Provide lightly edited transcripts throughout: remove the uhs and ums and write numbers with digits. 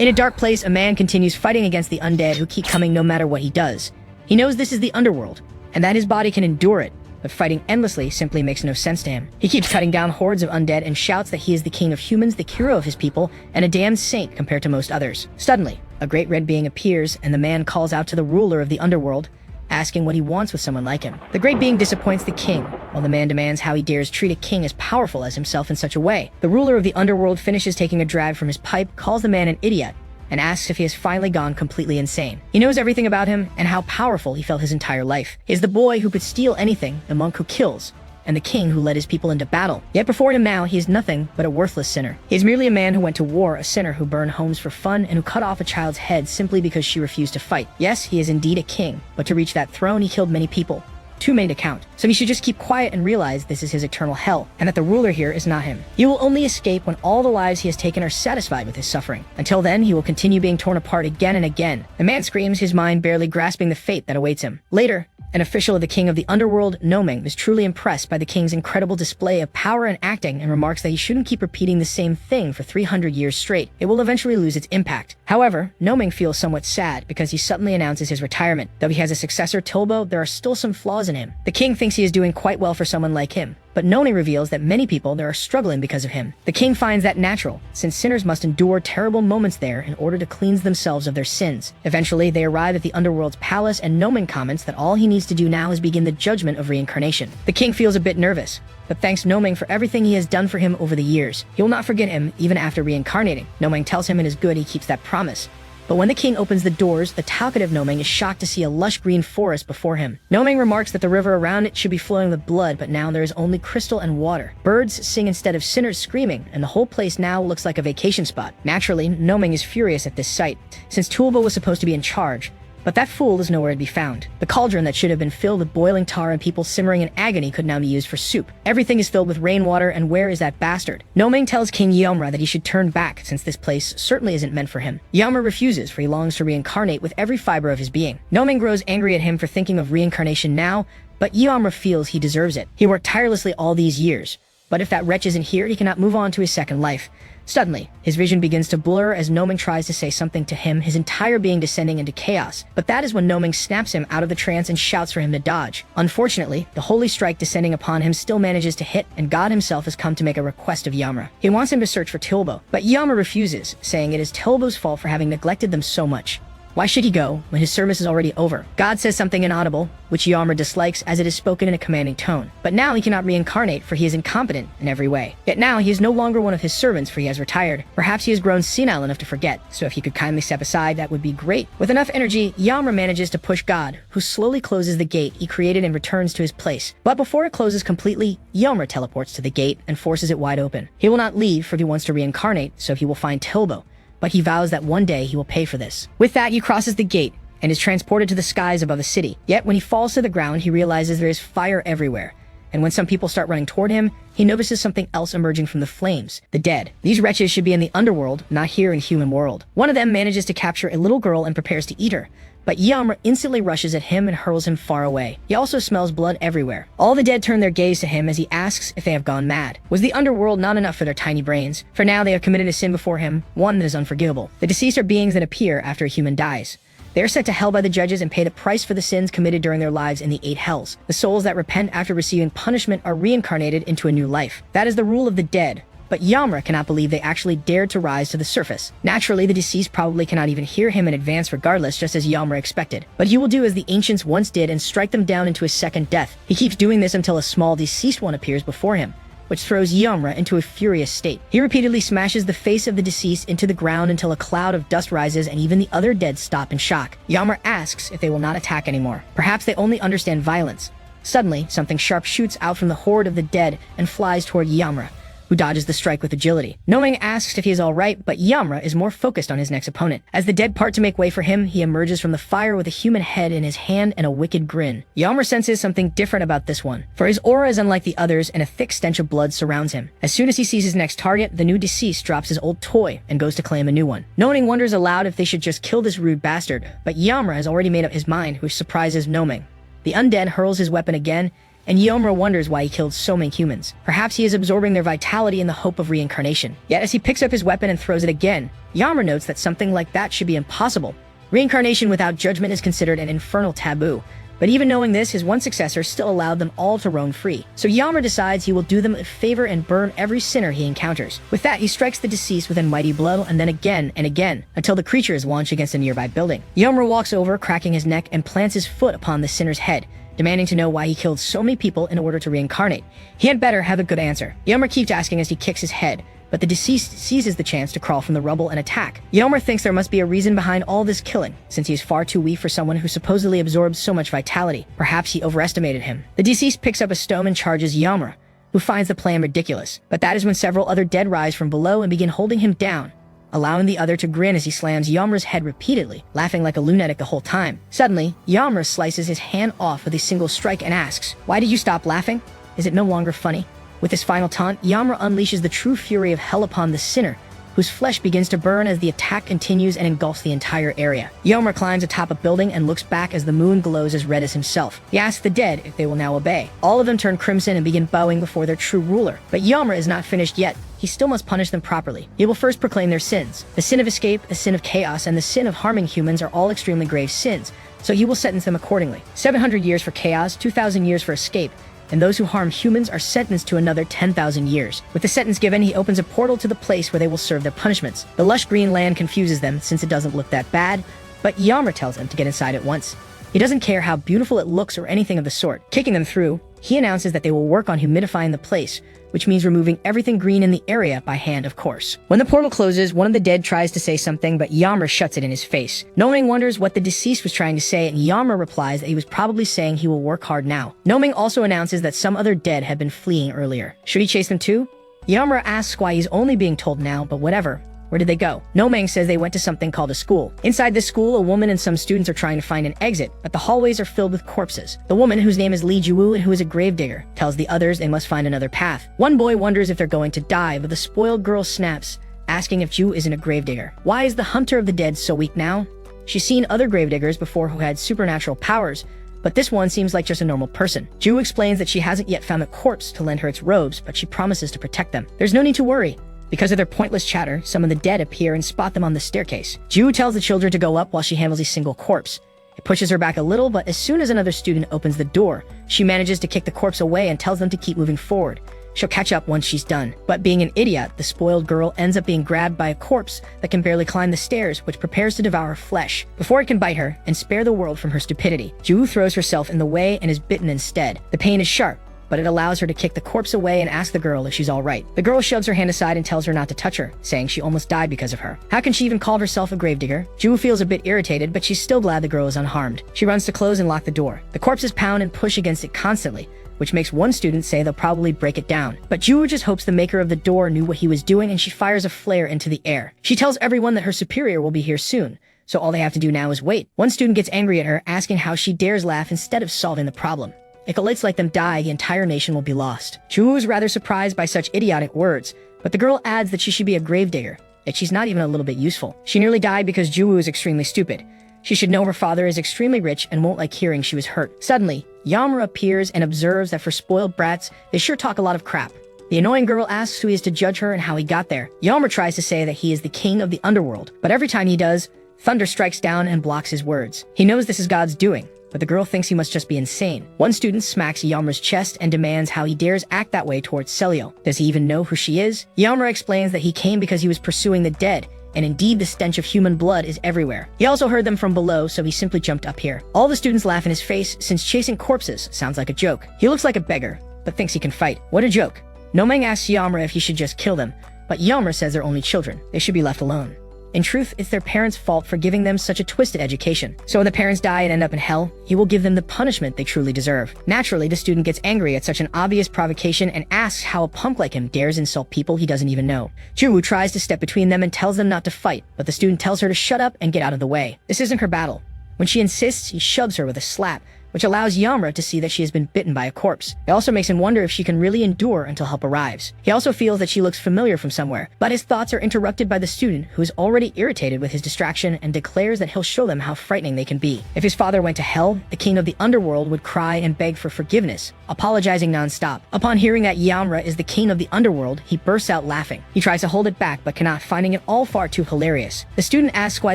In a dark place, a man continues fighting against the undead who keep coming no matter what he does. He knows this is the underworld, and that his body can endure it, but fighting endlessly simply makes no sense to him. He keeps cutting down hordes of undead and shouts that he is the king of humans, the hero of his people, and a damned saint compared to most others. Suddenly, a great red being appears, and the man calls out to the ruler of the underworld, asking what he wants with someone like him. The great being disappoints the king, while the man demands how he dares treat a king as powerful as himself in such a way. The ruler of the underworld finishes taking a drag from his pipe, calls the man an idiot, and asks if he has finally gone completely insane. He knows everything about him and how powerful he felt his entire life. He is the boy who could steal anything, the monk who kills, and the king who led his people into battle. Yet before him now, he is nothing but a worthless sinner. He is merely a man who went to war, a sinner who burned homes for fun, and who cut off a child's head simply because she refused to fight. Yes, he is indeed a king, but to reach that throne, he killed many people. Too many to count. So he should just keep quiet and realize this is his eternal hell, and that the ruler here is not him. He will only escape when all the lives he has taken are satisfied with his suffering. Until then, he will continue being torn apart again and again. The man screams, his mind barely grasping the fate that awaits him. Later, an official of the king of the underworld, Noming, is truly impressed by the king's incredible display of power and acting and remarks that he shouldn't keep repeating the same thing for 300 years straight. It will eventually lose its impact. However, Noming feels somewhat sad because he suddenly announces his retirement. Though he has a successor, Tilbo, there are still some flaws in him. The king thinks he is doing quite well for someone like him, but Noni reveals that many people there are struggling because of him. The king finds that natural, since sinners must endure terrible moments there in order to cleanse themselves of their sins. Eventually, they arrive at the underworld's palace, and Nomen comments that all he needs to do now is begin the judgment of reincarnation. The king feels a bit nervous, but thanks Noming for everything he has done for him over the years. He will not forget him even after reincarnating. Noming tells him it is good he keeps that promise. But when the king opens the doors, the talkative Noming is shocked to see a lush green forest before him. Noming remarks that the river around it should be flowing with blood, but now there is only crystal and water. Birds sing instead of sinners screaming, and the whole place now looks like a vacation spot. Naturally, Noming is furious at this sight, since Tulba was supposed to be in charge. But that fool is nowhere to be found. The cauldron that should have been filled with boiling tar and people simmering in agony could now be used for soup. Everything is filled with rainwater, and where is that bastard? Noming tells King Yeomra that he should turn back, since this place certainly isn't meant for him. Yeomra refuses, for he longs to reincarnate with every fiber of his being. Noming grows angry at him for thinking of reincarnation now, but Yeomra feels he deserves it. He worked tirelessly all these years, but if that wretch isn't here, he cannot move on to his second life. Suddenly, his vision begins to blur as Noming tries to say something to him, his entire being descending into chaos. But that is when Noming snaps him out of the trance and shouts for him to dodge. Unfortunately, the holy strike descending upon him still manages to hit, and God himself has come to make a request of Yeomra. He wants him to search for Tilbo, but Yeomra refuses, saying it is Tilbo's fault for having neglected them so much. Why should he go when his service is already over? God says something inaudible, which Yeomra dislikes as it is spoken in a commanding tone. But now he cannot reincarnate, for he is incompetent in every way. Yet now he is no longer one of his servants, for he has retired. Perhaps he has grown senile enough to forget, so if he could kindly step aside, that would be great. With enough energy, Yeomra manages to push God, who slowly closes the gate he created and returns to his place. But before it closes completely, Yeomra teleports to the gate and forces it wide open. He will not leave, for he wants to reincarnate, so he will find Tilbo. But he vows that one day he will pay for this. With that, he crosses the gate and is transported to the skies above the city. Yet when he falls to the ground, he realizes there is fire everywhere. And when some people start running toward him, he notices something else emerging from the flames: the dead. These wretches should be in the underworld, not here in human world. One of them manages to capture a little girl and prepares to eat her. But Yeomra instantly rushes at him and hurls him far away. He also smells blood everywhere. All the dead turn their gaze to him as he asks if they have gone mad. Was the underworld not enough for their tiny brains? For now they have committed a sin before him, one that is unforgivable. The deceased are beings that appear after a human dies. They are sent to hell by the judges and pay the price for the sins committed during their lives in the 8 hells. The souls that repent after receiving punishment are reincarnated into a new life. That is the rule of the dead. But Yeomra cannot believe they actually dared to rise to the surface. Naturally, the deceased probably cannot even hear him in advance regardless, just as Yeomra expected. But he will do as the ancients once did and strike them down into a second death. He keeps doing this until a small deceased one appears before him, which throws Yeomra into a furious state. He repeatedly smashes the face of the deceased into the ground until a cloud of dust rises and even the other dead stop in shock. Yeomra asks if they will not attack anymore. Perhaps they only understand violence. Suddenly, something sharp shoots out from the horde of the dead and flies toward Yeomra, who dodges the strike with agility. Noming asks if he is alright, but Yeomra is more focused on his next opponent. As the dead part to make way for him, he emerges from the fire with a human head in his hand and a wicked grin. Yeomra senses something different about this one, for his aura is unlike the others and a thick stench of blood surrounds him. As soon as he sees his next target, the new deceased drops his old toy and goes to claim a new one. Noming wonders aloud if they should just kill this rude bastard, but Yeomra has already made up his mind, which surprises Noming. The undead hurls his weapon again, and Yeomra wonders why he killed so many humans. Perhaps he is absorbing their vitality in the hope of reincarnation. Yet as he picks up his weapon and throws it again, Yammer notes that something like that should be impossible. Reincarnation without judgment is considered an infernal taboo, but even knowing this, his one successor still allowed them all to roam free. So Yammer decides he will do them a favor and burn every sinner he encounters. With that, he strikes the deceased with a mighty blow, and then again and again, until the creature is launched against a nearby building. Yammer walks over, cracking his neck, and plants his foot upon the sinner's head, demanding to know why he killed so many people in order to reincarnate. He had better have a good answer. Yammer keeps asking as he kicks his head, but the deceased seizes the chance to crawl from the rubble and attack. Yammer thinks there must be a reason behind all this killing, since he is far too weak for someone who supposedly absorbs so much vitality. Perhaps he overestimated him. The deceased picks up a stone and charges Yammer, who finds the plan ridiculous. But that is when several other dead rise from below and begin holding him down, allowing the other to grin as he slams Yammer's head repeatedly, laughing like a lunatic the whole time. Suddenly, Yammer slices his hand off with a single strike and asks, "Why did you stop laughing? Is it no longer funny?" With his final taunt, Yammer unleashes the true fury of hell upon the sinner, whose flesh begins to burn as the attack continues and engulfs the entire area. Yammer climbs atop a building and looks back as the moon glows as red as himself. He asks the dead if they will now obey. All of them turn crimson and begin bowing before their true ruler. But Yammer is not finished yet. He still must punish them properly. He will first proclaim their sins. The sin of escape, the sin of chaos, and the sin of harming humans are all extremely grave sins, so he will sentence them accordingly. 700 years for chaos, 2,000 years for escape, and those who harm humans are sentenced to another 10,000 years. With the sentence given, he opens a portal to the place where they will serve their punishments. The lush green land confuses them since it doesn't look that bad, but Yammer tells them to get inside at once. He doesn't care how beautiful it looks or anything of the sort. Kicking them through, he announces that they will work on humidifying the place, which means removing everything green in the area by hand, of course. When the portal closes, one of the dead tries to say something, but Yammer shuts it in his face. Noming wonders what the deceased was trying to say, and Yammer replies that he was probably saying he will work hard now. Noming also announces that some other dead had been fleeing earlier. Should he chase them too? Yammer asks why he's only being told now, but whatever. Where did they go? Nomang says they went to something called a school. Inside this school, a woman and some students are trying to find an exit, but the hallways are filled with corpses. The woman, whose name is Lee Jiwoo and who is a gravedigger, tells the others they must find another path. One boy wonders if they're going to die, but the spoiled girl snaps, asking if Jiwoo isn't a gravedigger. Why is the hunter of the dead so weak now? She's seen other gravediggers before who had supernatural powers, but this one seems like just a normal person. Jiwoo explains that she hasn't yet found a corpse to lend her its robes, but she promises to protect them. There's no need to worry. Because of their pointless chatter, some of the dead appear and spot them on the staircase. Jiwoo tells the children to go up while she handles a single corpse. It pushes her back a little, but as soon as another student opens the door, she manages to kick the corpse away and tells them to keep moving forward. She'll catch up once she's done. But being an idiot, the spoiled girl ends up being grabbed by a corpse that can barely climb the stairs, which prepares to devour flesh before it can bite her and spare the world from her stupidity. Jiwoo throws herself in the way and is bitten instead. The pain is sharp, but it allows her to kick the corpse away and ask the girl if she's all right. The girl shoves her hand aside and tells her not to touch her, saying she almost died because of her. How can she even call herself a gravedigger? Jiwoo feels a bit irritated, but she's still glad the girl is unharmed. She runs to close and lock the door. The corpses pound and push against it constantly, which makes one student say they'll probably break it down. But Jiwoo just hopes the maker of the door knew what he was doing, and she fires a flare into the air. She tells everyone that her superior will be here soon, so all they have to do now is wait. One student gets angry at her, asking how she dares laugh instead of solving the problem. If it lets like them die, the entire nation will be lost. Jiwoo is rather surprised by such idiotic words, but the girl adds that she should be a gravedigger, that she's not even a little bit useful. She nearly died because Jiwoo is extremely stupid. She should know her father is extremely rich and won't like hearing she was hurt. Suddenly, Yammer appears and observes that for spoiled brats, they sure talk a lot of crap. The annoying girl asks who he is to judge her and how he got there. Yammer tries to say that he is the king of the underworld, but every time he does, thunder strikes down and blocks his words. He knows this is God's doing, but the girl thinks he must just be insane. One student smacks Yammer's chest and demands how he dares act that way towards Celio. Does he even know who she is? Yammer explains that he came because he was pursuing the dead, and indeed the stench of human blood is everywhere. He also heard them from below, so he simply jumped up here. All the students laugh in his face, since chasing corpses sounds like a joke. He looks like a beggar, but thinks he can fight. What a joke. Nomang asks Yammer if he should just kill them, but Yammer says they're only children. They should be left alone. In truth, it's their parents' fault for giving them such a twisted education. So when the parents die and end up in hell, he will give them the punishment they truly deserve. Naturally, the student gets angry at such an obvious provocation and asks how a punk like him dares insult people he doesn't even know. Jiwoo tries to step between them and tells them not to fight, but the student tells her to shut up and get out of the way. This isn't her battle. When she insists, he shoves her with a slap, which allows Yamra to see that she has been bitten by a corpse. It also makes him wonder if she can really endure until help arrives. He also feels that she looks familiar from somewhere, but his thoughts are interrupted by the student, who is already irritated with his distraction and declares that he'll show them how frightening they can be. If his father went to hell, the king of the underworld would cry and beg for forgiveness, apologizing non-stop. Upon hearing that Yamra is the king of the underworld, he bursts out laughing. He tries to hold it back but cannot, finding it all far too hilarious. The student asks why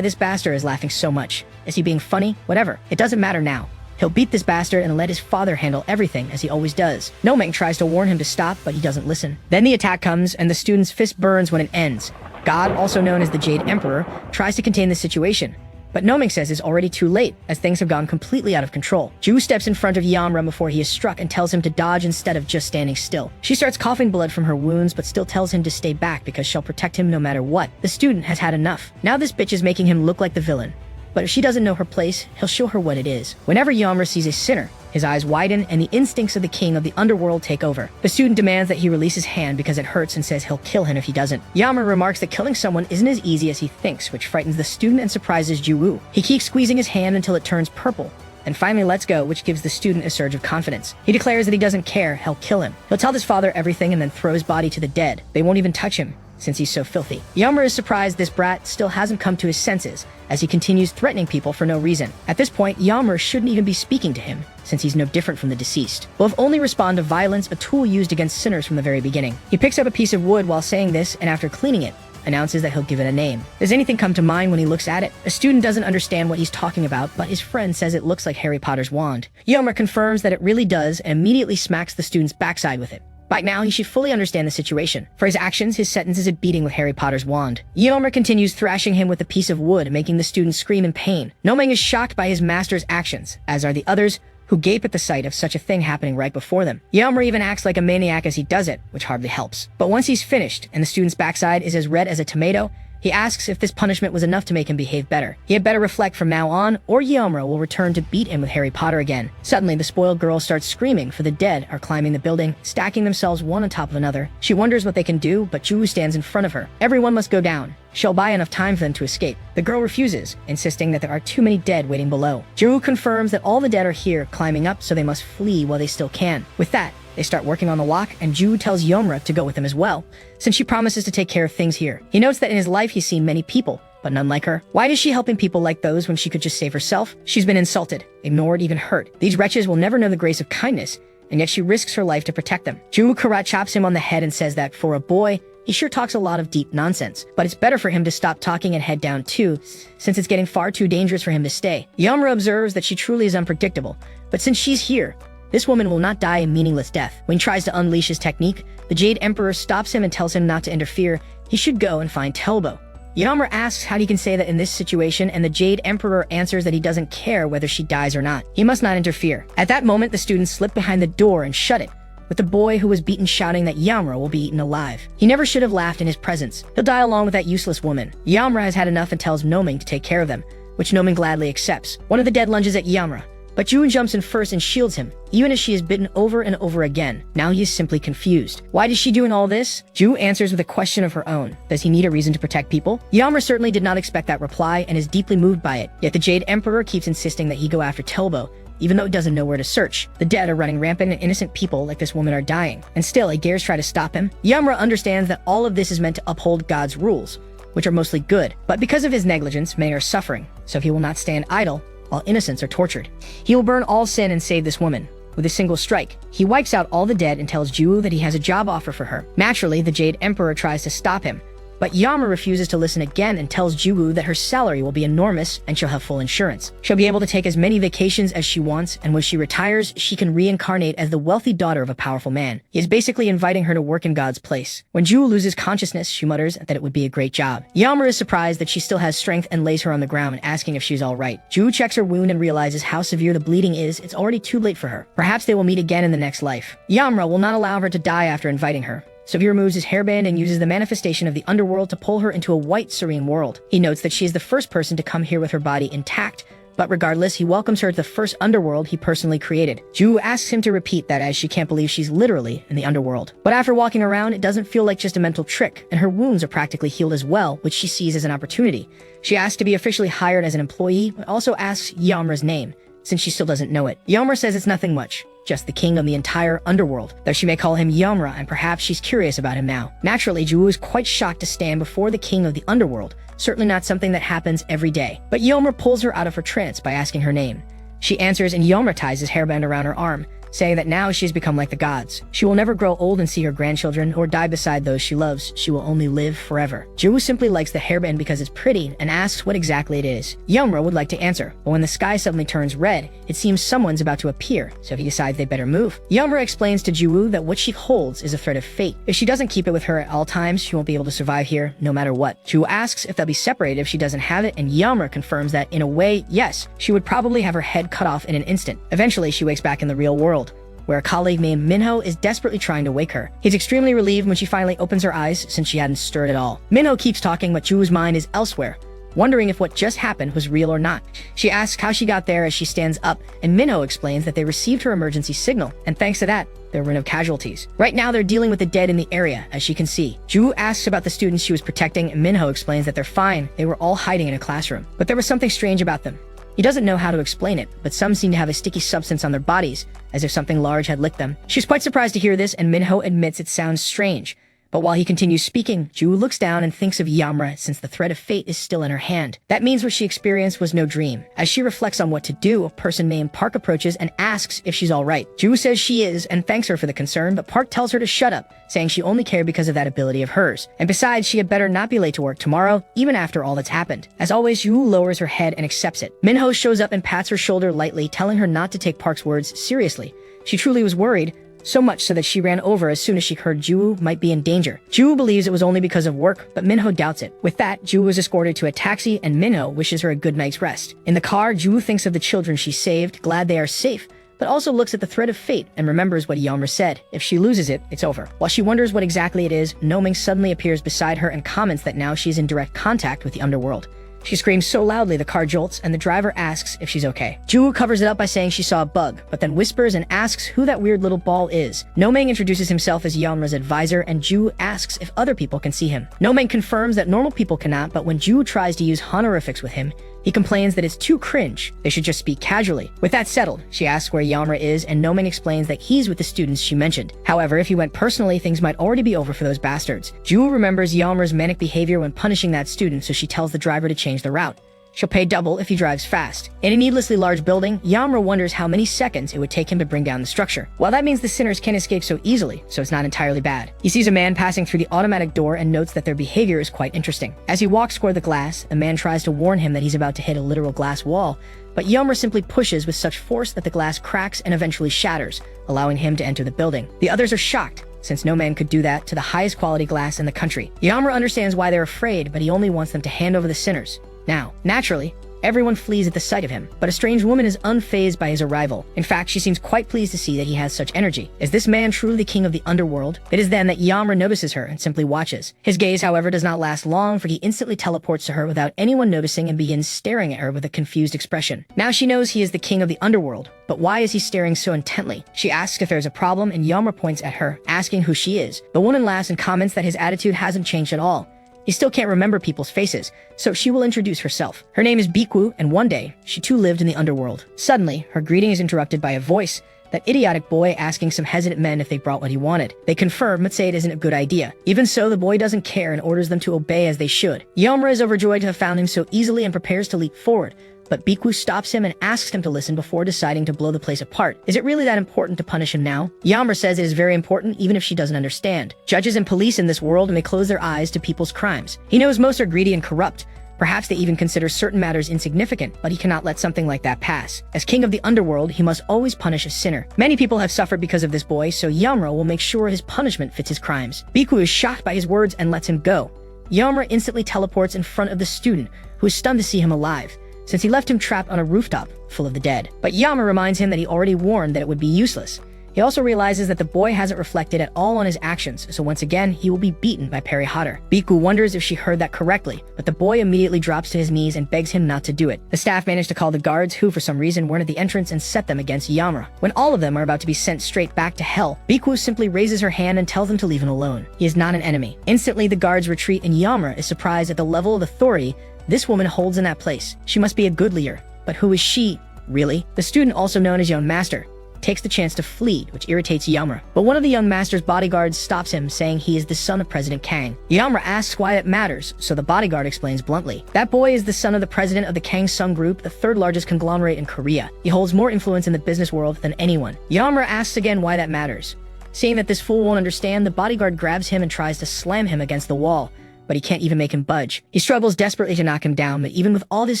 this bastard is laughing so much. Is he being funny? Whatever. It doesn't matter now. He'll beat this bastard and let his father handle everything, as he always does. Nomeng tries to warn him to stop, but he doesn't listen. Then the attack comes, and the student's fist burns when it ends. God, also known as the Jade Emperor, tries to contain the situation, but Nomeng says it's already too late, as things have gone completely out of control. Ju steps in front of Yamra before he is struck and tells him to dodge instead of just standing still. She starts coughing blood from her wounds, but still tells him to stay back because she'll protect him no matter what. The student has had enough. Now this bitch is making him look like the villain. But if she doesn't know her place, he'll show her what it is. Whenever Yamra sees a sinner, his eyes widen and the instincts of the king of the underworld take over. The student demands that he release his hand because it hurts and says he'll kill him if he doesn't. Yamra remarks that killing someone isn't as easy as he thinks, which frightens the student and surprises Ju-woo. He keeps squeezing his hand until it turns purple, and finally lets go, which gives the student a surge of confidence. He declares that he doesn't care, he'll kill him. He'll tell his father everything and then throw his body to the dead. They won't even touch him, since he's so filthy. Yamra is surprised this brat still hasn't come to his senses, as he continues threatening people for no reason. At this point, Yamra shouldn't even be speaking to him, since he's no different from the deceased. Will only respond to violence, a tool used against sinners from the very beginning. He picks up a piece of wood while saying this, and after cleaning it, announces that he'll give it a name. Does anything come to mind when he looks at it? The student doesn't understand what he's talking about, but his friend says it looks like Harry Potter's wand. Yamra confirms that it really does and immediately smacks the student's backside with it. By now, he should fully understand the situation. For his actions, his sentence is a beating with Harry Potter's wand. Yamra continues thrashing him with a piece of wood, making the student scream in pain. Nomeng is shocked by his master's actions, as are the others, who gape at the sight of such a thing happening right before them. Yamra even acts like a maniac as he does it, which hardly helps. But once he's finished, and the student's backside is as red as a tomato, he asks if this punishment was enough to make him behave better. He had better reflect from now on, or Yamra will return to beat him with Harry Potter again. Suddenly, the spoiled girl starts screaming, for the dead are climbing the building, stacking themselves one on top of another. She wonders what they can do, but Ju stands in front of her. Everyone must go down. She'll buy enough time for them to escape. The girl refuses, insisting that there are too many dead waiting below. Ju confirms that all the dead are here, climbing up, so they must flee while they still can. With that, they start working on the lock, and Ju tells Yamra to go with them as well, since she promises to take care of things here. He notes that in his life he's seen many people, but none like her. Why is she helping people like those when she could just save herself? She's been insulted, ignored, even hurt. These wretches will never know the grace of kindness, and yet she risks her life to protect them. Ju Karat chops him on the head and says that, for a boy, he sure talks a lot of deep nonsense, but it's better for him to stop talking and head down too, since it's getting far too dangerous for him to stay. Yamra observes that she truly is unpredictable, but since she's here, this woman will not die a meaningless death. When he tries to unleash his technique, the Jade Emperor stops him and tells him not to interfere. He should go and find Telbo. Yamra asks how he can say that in this situation, and the Jade Emperor answers that he doesn't care whether she dies or not. He must not interfere. At that moment, the student slipped behind the door and shut it, with the boy who was beaten shouting that Yamra will be eaten alive. He never should have laughed in his presence. He'll die along with that useless woman. Yamra has had enough and tells Nomeng to take care of them, which Nomeng gladly accepts. One of the dead lunges at Yamra, but Ju jumps in first and shields him, even as she is bitten over and over again. Now he is simply confused. Why is she doing all this? Ju answers with a question of her own. Does he need a reason to protect people? Yamra certainly did not expect that reply and is deeply moved by it. Yet the Jade Emperor keeps insisting that he go after Telbo, even though he doesn't know where to search. The dead are running rampant and innocent people like this woman are dying. And still, he dares try to stop him. Yamra understands that all of this is meant to uphold God's rules, which are mostly good. But because of his negligence, many are suffering, so he will not stand idle while innocents are tortured. He will burn all sin and save this woman. With a single strike, he wipes out all the dead and tells Ju that he has a job offer for her. Naturally, the Jade Emperor tries to stop him, but Yamra refuses to listen again and tells Ju that her salary will be enormous and she'll have full insurance. She'll be able to take as many vacations as she wants, and when she retires, she can reincarnate as the wealthy daughter of a powerful man. He is basically inviting her to work in God's place. When Ju loses consciousness, she mutters that it would be a great job. Yamra is surprised that she still has strength and lays her on the ground, asking if she's alright. Ju checks her wound and realizes how severe the bleeding is. It's already too late for her. Perhaps they will meet again in the next life. Yamra will not allow her to die after inviting her, so he removes his hairband and uses the manifestation of the underworld to pull her into a white, serene world. He notes that she is the first person to come here with her body intact, but regardless, he welcomes her to the first underworld he personally created. Ju asks him to repeat that, as she can't believe she's literally in the underworld. But after walking around, it doesn't feel like just a mental trick, and her wounds are practically healed as well, which she sees as an opportunity. She asks to be officially hired as an employee, but also asks Yamra's name, since she still doesn't know it. Yomra says it's nothing much, just the king of the entire underworld, though she may call him Yomra, and perhaps she's curious about him now. Naturally, Juwoo is quite shocked to stand before the king of the underworld, certainly not something that happens every day. But Yomra pulls her out of her trance by asking her name. She answers, and Yomra ties his hairband around her arm, saying that now she has become like the gods. She will never grow old and see her grandchildren or die beside those she loves. She will only live forever. Juwoo simply likes the hairband because it's pretty and asks what exactly it is. Yomra would like to answer, but when the sky suddenly turns red, it seems someone's about to appear, so he decides they better move. Yomra explains to Juwoo that what she holds is a thread of fate. If she doesn't keep it with her at all times, she won't be able to survive here, no matter what. Juwoo asks if they'll be separated if she doesn't have it, and Yomra confirms that, in a way, yes, she would probably have her head cut off in an instant. Eventually, she wakes back in the real world, where a colleague named Minho is desperately trying to wake her. He's extremely relieved when she finally opens her eyes, since she hadn't stirred at all. Minho keeps talking, but Juwoo's mind is elsewhere, wondering if what just happened was real or not. She asks how she got there as she stands up, and Minho explains that they received her emergency signal, and thanks to that, there were no casualties. Right now, they're dealing with the dead in the area, as she can see. Juwoo asks about the students she was protecting, and Minho explains that they're fine. They were all hiding in a classroom. But there was something strange about them. He doesn't know how to explain it, but some seem to have a sticky substance on their bodies, as if something large had licked them. She's quite surprised to hear this, and Minho admits it sounds strange. But while he continues speaking, Juwoo looks down and thinks of Yomra, since the thread of fate is still in her hand. That means what she experienced was no dream. As she reflects on what to do, a person named Park approaches and asks if she's alright. Juwoo says she is and thanks her for the concern, but Park tells her to shut up, saying she only cared because of that ability of hers. And besides, she had better not be late to work tomorrow, even after all that's happened. As always, Juwoo lowers her head and accepts it. Minho shows up and pats her shoulder lightly, telling her not to take Park's words seriously. She truly was worried, so much so that she ran over as soon as she heard Juwoo might be in danger. Juwoo believes it was only because of work, but Minho doubts it. With that, Juwoo is escorted to a taxi, and Minho wishes her a good night's rest. In the car, Juwoo thinks of the children she saved, glad they are safe, but also looks at the thread of fate and remembers what Yomra said. If she loses it, it's over. While she wonders what exactly it is, Noming suddenly appears beside her and comments that now she's in direct contact with the underworld. She screams so loudly the car jolts, and the driver asks if she's okay. Juwoo covers it up by saying she saw a bug, but then whispers and asks who that weird little ball is. Noming introduces himself as Yomra's advisor, and Juwoo asks if other people can see him. Noming confirms that normal people cannot, but when Juwoo tries to use honorifics with him, he complains that it's too cringe. They should just speak casually. With that settled, she asks where Yomra is, and Noming explains that he's with the students she mentioned. However, if he went personally, things might already be over for those bastards. Juwoo remembers Yomra's manic behavior when punishing that student, so she tells the driver to change the route. She'll pay double if he drives fast. In a needlessly large building, Yomra wonders how many seconds it would take him to bring down the structure. Well, that means the sinners can't escape so easily, so it's not entirely bad. He sees a man passing through the automatic door and notes that their behavior is quite interesting. As he walks toward the glass, the man tries to warn him that he's about to hit a literal glass wall, but Yomra simply pushes with such force that the glass cracks and eventually shatters, allowing him to enter the building. The others are shocked, since no man could do that to the highest quality glass in the country. Yomra understands why they're afraid, but he only wants them to hand over the sinners. Now, naturally, everyone flees at the sight of him, but a strange woman is unfazed by his arrival. In fact, she seems quite pleased to see that he has such energy. Is this man truly the king of the underworld? It is then that Yomra notices her and simply watches. His gaze, however, does not last long, for he instantly teleports to her without anyone noticing and begins staring at her with a confused expression. Now she knows he is the king of the underworld, but why is he staring so intently? She asks if there's a problem, and Yomra points at her, asking who she is. The woman laughs and comments that his attitude hasn't changed at all. He still can't remember people's faces, so she will introduce herself. Her name is Bikwu, and one day, she too lived in the underworld. Suddenly, her greeting is interrupted by a voice, that idiotic boy asking some hesitant men if they brought what he wanted. They confirm but say it isn't a good idea. Even so, the boy doesn't care and orders them to obey as they should. Yomra is overjoyed to have found him so easily and prepares to leap forward, but Bikwu stops him and asks him to listen before deciding to blow the place apart. Is it really that important to punish him now? Yomra says it is very important even if she doesn't understand. Judges and police in this world may close their eyes to people's crimes. He knows most are greedy and corrupt. Perhaps they even consider certain matters insignificant, but he cannot let something like that pass. As king of the underworld, he must always punish a sinner. Many people have suffered because of this boy, so Yomra will make sure his punishment fits his crimes. Bikwu is shocked by his words and lets him go. Yomra instantly teleports in front of the student, who is stunned to see him alive, since he left him trapped on a rooftop full of the dead. But Yomra reminds him that he already warned that it would be useless. He also realizes that the boy hasn't reflected at all on his actions, so once again, he will be beaten by Perry Hodder. Bikwu wonders if she heard that correctly, but the boy immediately drops to his knees and begs him not to do it. The staff manage to call the guards, who for some reason weren't at the entrance, and set them against Yomra. When all of them are about to be sent straight back to hell, Bikwu simply raises her hand and tells them to leave him alone. He is not an enemy. Instantly, the guards retreat, and Yomra is surprised at the level of authority this woman holds in that place. She must be a good leader, but who is she? Really? The student, also known as Young Master, takes the chance to flee, which irritates Yamura. But one of the young master's bodyguards stops him, saying he is the son of President Kang. Yamura asks why it matters, so the bodyguard explains bluntly. That boy is the son of the president of the Kang Sung Group, the third largest conglomerate in Korea. He holds more influence in the business world than anyone. Yamura asks again why that matters. Seeing that this fool won't understand, the bodyguard grabs him and tries to slam him against the wall, but he can't even make him budge. He struggles desperately to knock him down, but even with all his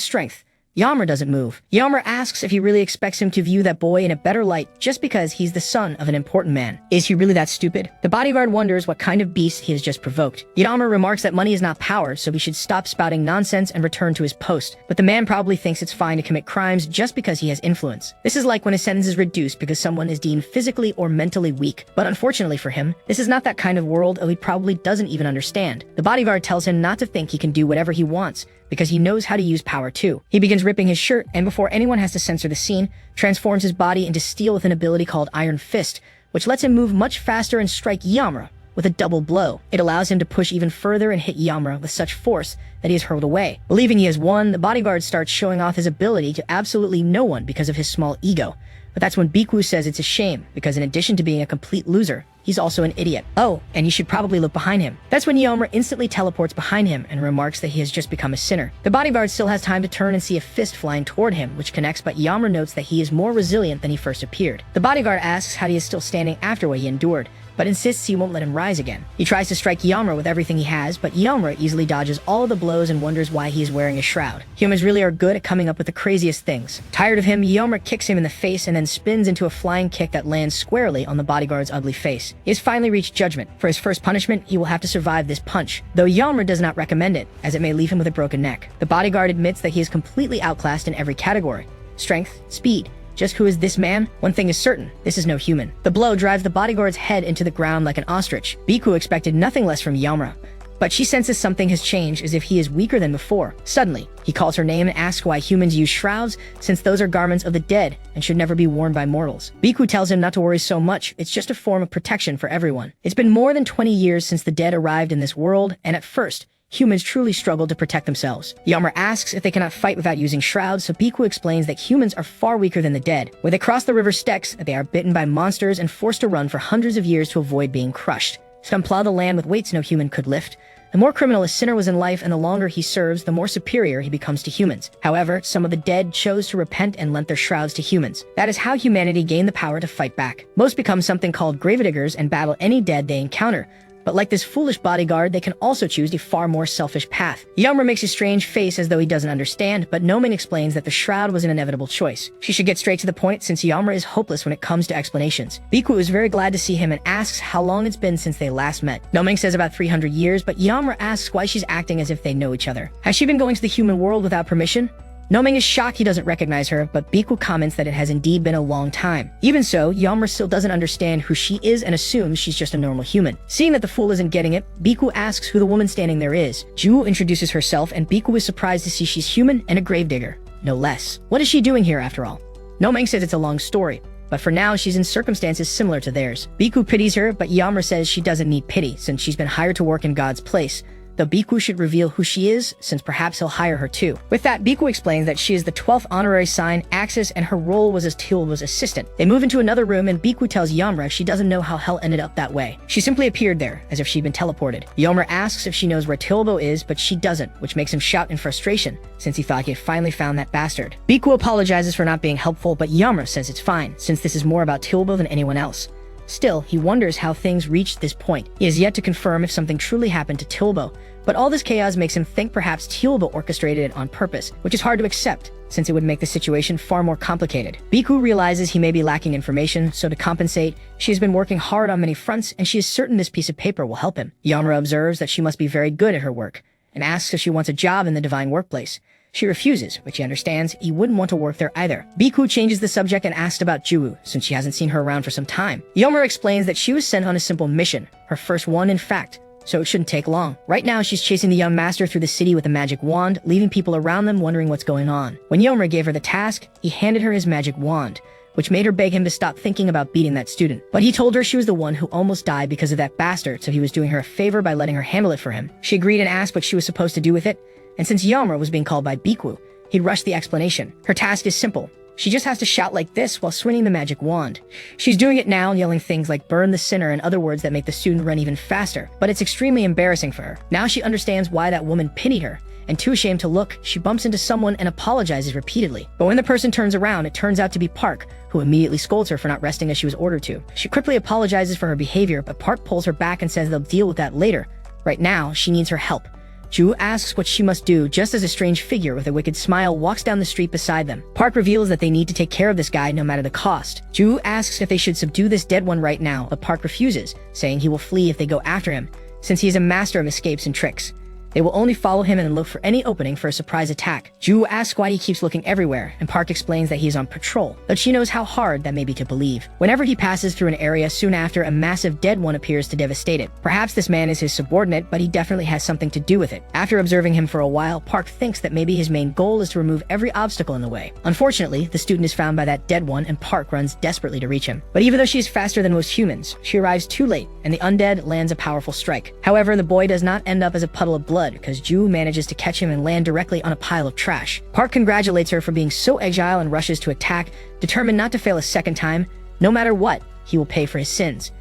strength, Yamura doesn't move. Yamura asks if he really expects him to view that boy in a better light just because he's the son of an important man. Is he really that stupid? The bodyguard wonders what kind of beast he has just provoked. Yamura remarks that money is not power, so he should stop spouting nonsense and return to his post. But the man probably thinks it's fine to commit crimes just because he has influence. This is like when a sentence is reduced because someone is deemed physically or mentally weak. But unfortunately for him, this is not that kind of world, or he probably doesn't even understand. The bodyguard tells him not to think he can do whatever he wants, because he knows how to use power too. He begins ripping his shirt, and before anyone has to censor the scene, transforms his body into steel with an ability called Iron Fist, which lets him move much faster and strike Yamura with a double blow. It allows him to push even further and hit Yamura with such force that he is hurled away. Believing he has won, the bodyguard starts showing off his ability to absolutely no one because of his small ego. But that's when Biku says it's a shame, because in addition to being a complete loser, he's also an idiot. Oh, and you should probably look behind him. That's when Yamura instantly teleports behind him and remarks that he has just become a sinner. The bodyguard still has time to turn and see a fist flying toward him, which connects, but Yamura notes that he is more resilient than he first appeared. The bodyguard asks how he is still standing after what he endured, but insists he won't let him rise again. He tries to strike Yamura with everything he has, but Yamura easily dodges all of the blows and wonders why he is wearing a shroud. Humans really are good at coming up with the craziest things. Tired of him, Yamura kicks him in the face and then spins into a flying kick that lands squarely on the bodyguard's ugly face. He has finally reached judgment. For his first punishment, he will have to survive this punch, though Yamura does not recommend it, as it may leave him with a broken neck. The bodyguard admits that he is completely outclassed in every category: strength, speed. Just who is this man? One thing is certain, this is no human. The blow drives the bodyguard's head into the ground like an ostrich. Biku expected nothing less from Yamura, but she senses something has changed, as if he is weaker than before. Suddenly, he calls her name and asks why humans use shrouds, since those are garments of the dead and should never be worn by mortals. Biku tells him not to worry so much, it's just a form of protection for everyone. It's been more than 20 years since the dead arrived in this world, and at first, humans truly struggle to protect themselves. Yamura asks if they cannot fight without using shrouds, so Biku explains that humans are far weaker than the dead. When they cross the river Styx, they are bitten by monsters and forced to run for hundreds of years to avoid being crushed. Some plow the land with weights no human could lift. The more criminal a sinner was in life and the longer he serves, the more superior he becomes to humans. However, some of the dead chose to repent and lent their shrouds to humans. That is how humanity gained the power to fight back. Most become something called gravediggers and battle any dead they encounter. But like this foolish bodyguard, they can also choose a far more selfish path. Yamura makes a strange face as though he doesn't understand, but Nomin explains that the shroud was an inevitable choice. She should get straight to the point, since Yamura is hopeless when it comes to explanations. Biku is very glad to see him and asks how long it's been since they last met. Nomin says about 300 years, but Yamura asks why she's acting as if they know each other. Has she been going to the human world without permission? Noming is shocked he doesn't recognize her, but Biku comments that it has indeed been a long time. Even so, Yamura still doesn't understand who she is and assumes she's just a normal human. Seeing that the fool isn't getting it, Biku asks who the woman standing there is. Ju introduces herself, and Biku is surprised to see she's human and a gravedigger. No less. What is she doing here after all? Noming says it's a long story, but for now she's in circumstances similar to theirs. Biku pities her, but Yamura says she doesn't need pity since she's been hired to work in God's place. Though Biku should reveal who she is, since perhaps he'll hire her too. With that, Biku explains that she is the 12th honorary sign, Axis, and her role was as Tilbo's assistant. They move into another room, and Biku tells Yamura she doesn't know how hell ended up that way. She simply appeared there, as if she'd been teleported. Yamura asks if she knows where Tilbo is, but she doesn't, which makes him shout in frustration, since he thought he had finally found that bastard. Biku apologizes for not being helpful, but Yamura says it's fine, since this is more about Tilbo than anyone else. Still, he wonders how things reached this point. He has yet to confirm if something truly happened to Tilbo, but all this chaos makes him think perhaps Tilbo orchestrated it on purpose, which is hard to accept, since it would make the situation far more complicated. Biku realizes he may be lacking information, so to compensate, she has been working hard on many fronts, and she is certain this piece of paper will help him. Yamura observes that she must be very good at her work, and asks if she wants a job in the divine workplace. She refuses, but she understands he wouldn't want to work there either. Biku changes the subject and asks about Juwu, since she hasn't seen her around for some time. Yamura explains that she was sent on a simple mission, her first one in fact, so it shouldn't take long. Right now, she's chasing the young master through the city with a magic wand, leaving people around them wondering what's going on. When Yamura gave her the task, he handed her his magic wand, which made her beg him to stop thinking about beating that student. But he told her she was the one who almost died because of that bastard, so he was doing her a favor by letting her handle it for him. She agreed and asked what she was supposed to do with it, and since Yamura was being called by Biku, he'd rushed the explanation. Her task is simple: She just has to shout like this while swinging the magic wand. She's doing it now, yelling things like "burn the sinner" and other words that make the student run even faster, but it's extremely embarrassing for her. Now she understands why that woman pitied her, and too ashamed to look, she bumps into someone and apologizes repeatedly. But when the person turns around, it turns out to be Park, who immediately scolds her for not resting as she was ordered to. She quickly apologizes for her behavior, but Park pulls her back and says they'll deal with that later. Right now, she needs her help. Ju asks what she must do just as a strange figure with a wicked smile walks down the street beside them. Park reveals that they need to take care of this guy no matter the cost. Ju asks if they should subdue this dead one right now, but Park refuses, saying he will flee if they go after him, since he is a master of escapes and tricks. They will only follow him and look for any opening for a surprise attack. Ju asks why he keeps looking everywhere, and Park explains that he is on patrol, but she knows how hard that may be to believe. Whenever he passes through an area soon after, a massive dead one appears to devastate it. Perhaps this man is his subordinate, but he definitely has something to do with it. After observing him for a while, Park thinks that maybe his main goal is to remove every obstacle in the way. Unfortunately, the student is found by that dead one, and Park runs desperately to reach him. But even though she is faster than most humans, she arrives too late, and the undead lands a powerful strike. However, the boy does not end up as a puddle of blood, because Ju manages to catch him and land directly on a pile of trash. Park congratulates her for being so agile and rushes to attack, determined not to fail a second time. No matter what, he will pay for his sins.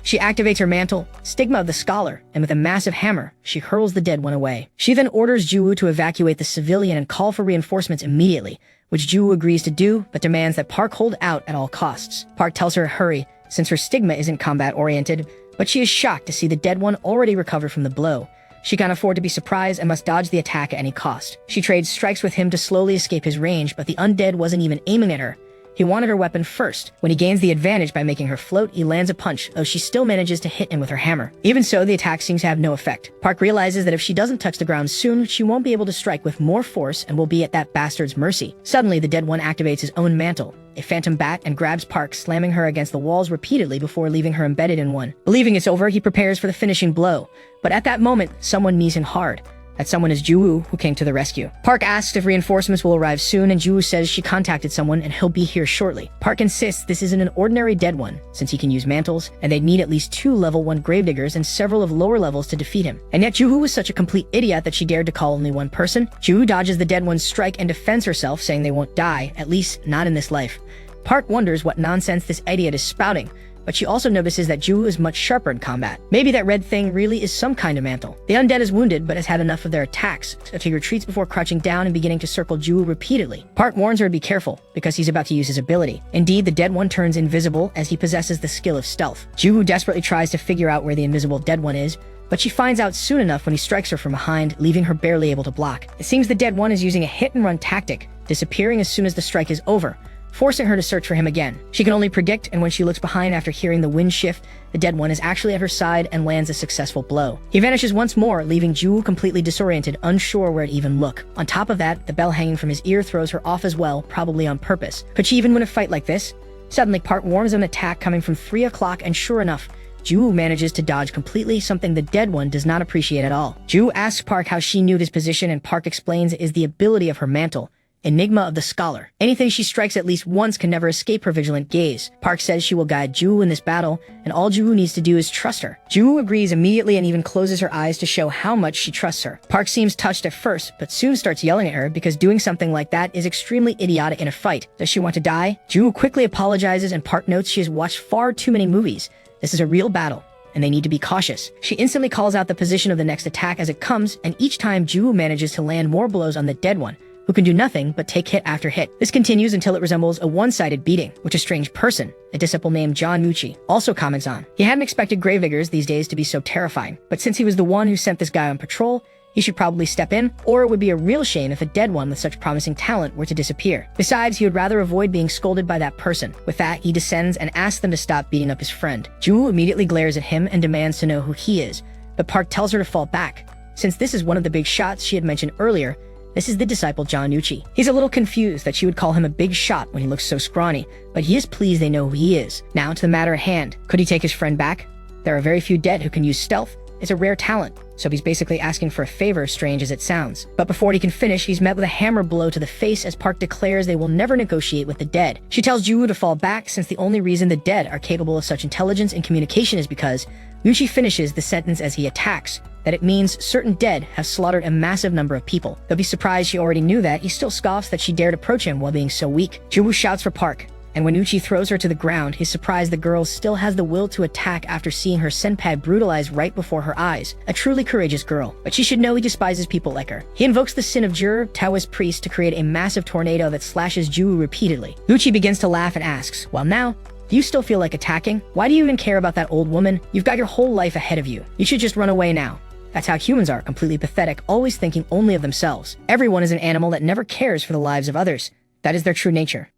She activates her mantle, Stigma of the Scholar, and with a massive hammer, she hurls the dead one away. She then orders Ju to evacuate the civilian and call for reinforcements immediately, which Ju agrees to do, but demands that Park hold out at all costs. Park tells her to hurry, since her stigma isn't combat-oriented, but she is shocked to see the dead one already recovered from the blow. She can't afford to be surprised and must dodge the attack at any cost. She trades strikes with him to slowly escape his range, but the undead wasn't even aiming at her. He wanted her weapon first. When he gains the advantage by making her float, he lands a punch, though she still manages to hit him with her hammer. Even so, the attack seems to have no effect. Park realizes that if she doesn't touch the ground soon, she won't be able to strike with more force and will be at that bastard's mercy. Suddenly, the dead one activates his own mantle, a phantom bat, and grabs Park, slamming her against the walls repeatedly before leaving her embedded in one. Believing it's over, he prepares for the finishing blow. But at that moment, someone knees him hard. That someone is Ju-woo, who came to the rescue. Park asks if reinforcements will arrive soon, and Ju-woo says she contacted someone and he'll be here shortly. Park insists this isn't an ordinary dead one, since he can use mantles, and they'd need at least 2 level 1 gravediggers and several of lower levels to defeat him. And yet Ju-woo was such a complete idiot that she dared to call only one person. Ju-woo dodges the dead one's strike and defends herself, saying they won't die, at least not in this life. Park wonders what nonsense this idiot is spouting, but she also notices that Ju is much sharper in combat. Maybe that red thing really is some kind of mantle. The undead is wounded, but has had enough of their attacks, so he retreats before crouching down and beginning to circle Ju repeatedly. Park warns her to be careful, because he's about to use his ability. Indeed, the dead one turns invisible, as he possesses the skill of stealth. Ju desperately tries to figure out where the invisible dead one is, but she finds out soon enough when he strikes her from behind, leaving her barely able to block. It seems the dead one is using a hit-and-run tactic, disappearing as soon as the strike is over, forcing her to search for him again. She can only predict, and when she looks behind after hearing the wind shift, the dead one is actually at her side and lands a successful blow. He vanishes once more, leaving Ju completely disoriented, unsure where to even look. On top of that, the bell hanging from his ear throws her off as well, probably on purpose. Could she even win a fight like this? Suddenly, Park warns of an attack coming from 3 o'clock, and sure enough, Ju manages to dodge completely, something the dead one does not appreciate at all. Ju asks Park how she knew his position, and Park explains it is the ability of her mantle, Enigma of the Scholar. Anything she strikes at least once can never escape her vigilant gaze. Park says she will guide Ju in this battle, and all Ju needs to do is trust her. Ju agrees immediately and even closes her eyes to show how much she trusts her. Park seems touched at first, but soon starts yelling at her because doing something like that is extremely idiotic in a fight. Does she want to die? Ju quickly apologizes, and Park notes she has watched far too many movies. This is a real battle, and they need to be cautious. She instantly calls out the position of the next attack as it comes, and each time Ju manages to land more blows on the dead one, who can do nothing but take hit after hit. This continues until it resembles a one-sided beating, which a strange person, a disciple named John Mucci, also comments on. He hadn't expected gravediggers these days to be so terrifying, but since he was the one who sent this guy on patrol, he should probably step in, or it would be a real shame if a dead one with such promising talent were to disappear. Besides, he would rather avoid being scolded by that person. With that, he descends and asks them to stop beating up his friend. Ju immediately glares at him and demands to know who he is, but Park tells her to fall back. Since this is one of the big shots she had mentioned earlier, this is the disciple John Nucci. He's a little confused that she would call him a big shot when he looks so scrawny, but he is pleased they know who he is. Now to the matter at hand. Could he take his friend back? There are very few dead who can use stealth. It's a rare talent, so he's basically asking for a favor, strange as it sounds. But before he can finish, he's met with a hammer blow to the face as Park declares they will never negotiate with the dead. She tells Ju to fall back since the only reason the dead are capable of such intelligence and communication is because Yuchi finishes the sentence as he attacks, that it means certain dead have slaughtered a massive number of people. Though he's surprised she already knew that, he still scoffs that she dared approach him while being so weak. Ju shouts for Park, and when Uchi throws her to the ground, he's surprised the girl still has the will to attack after seeing her senpai brutalized right before her eyes. A truly courageous girl, but she should know he despises people like her. He invokes the sin of Jur, Taoist priest, to create a massive tornado that slashes Ju repeatedly. Uchi begins to laugh and asks, well now, do you still feel like attacking? Why do you even care about that old woman? You've got your whole life ahead of you. You should just run away now. That's how humans are, completely pathetic, always thinking only of themselves. Everyone is an animal that never cares for the lives of others. That is their true nature.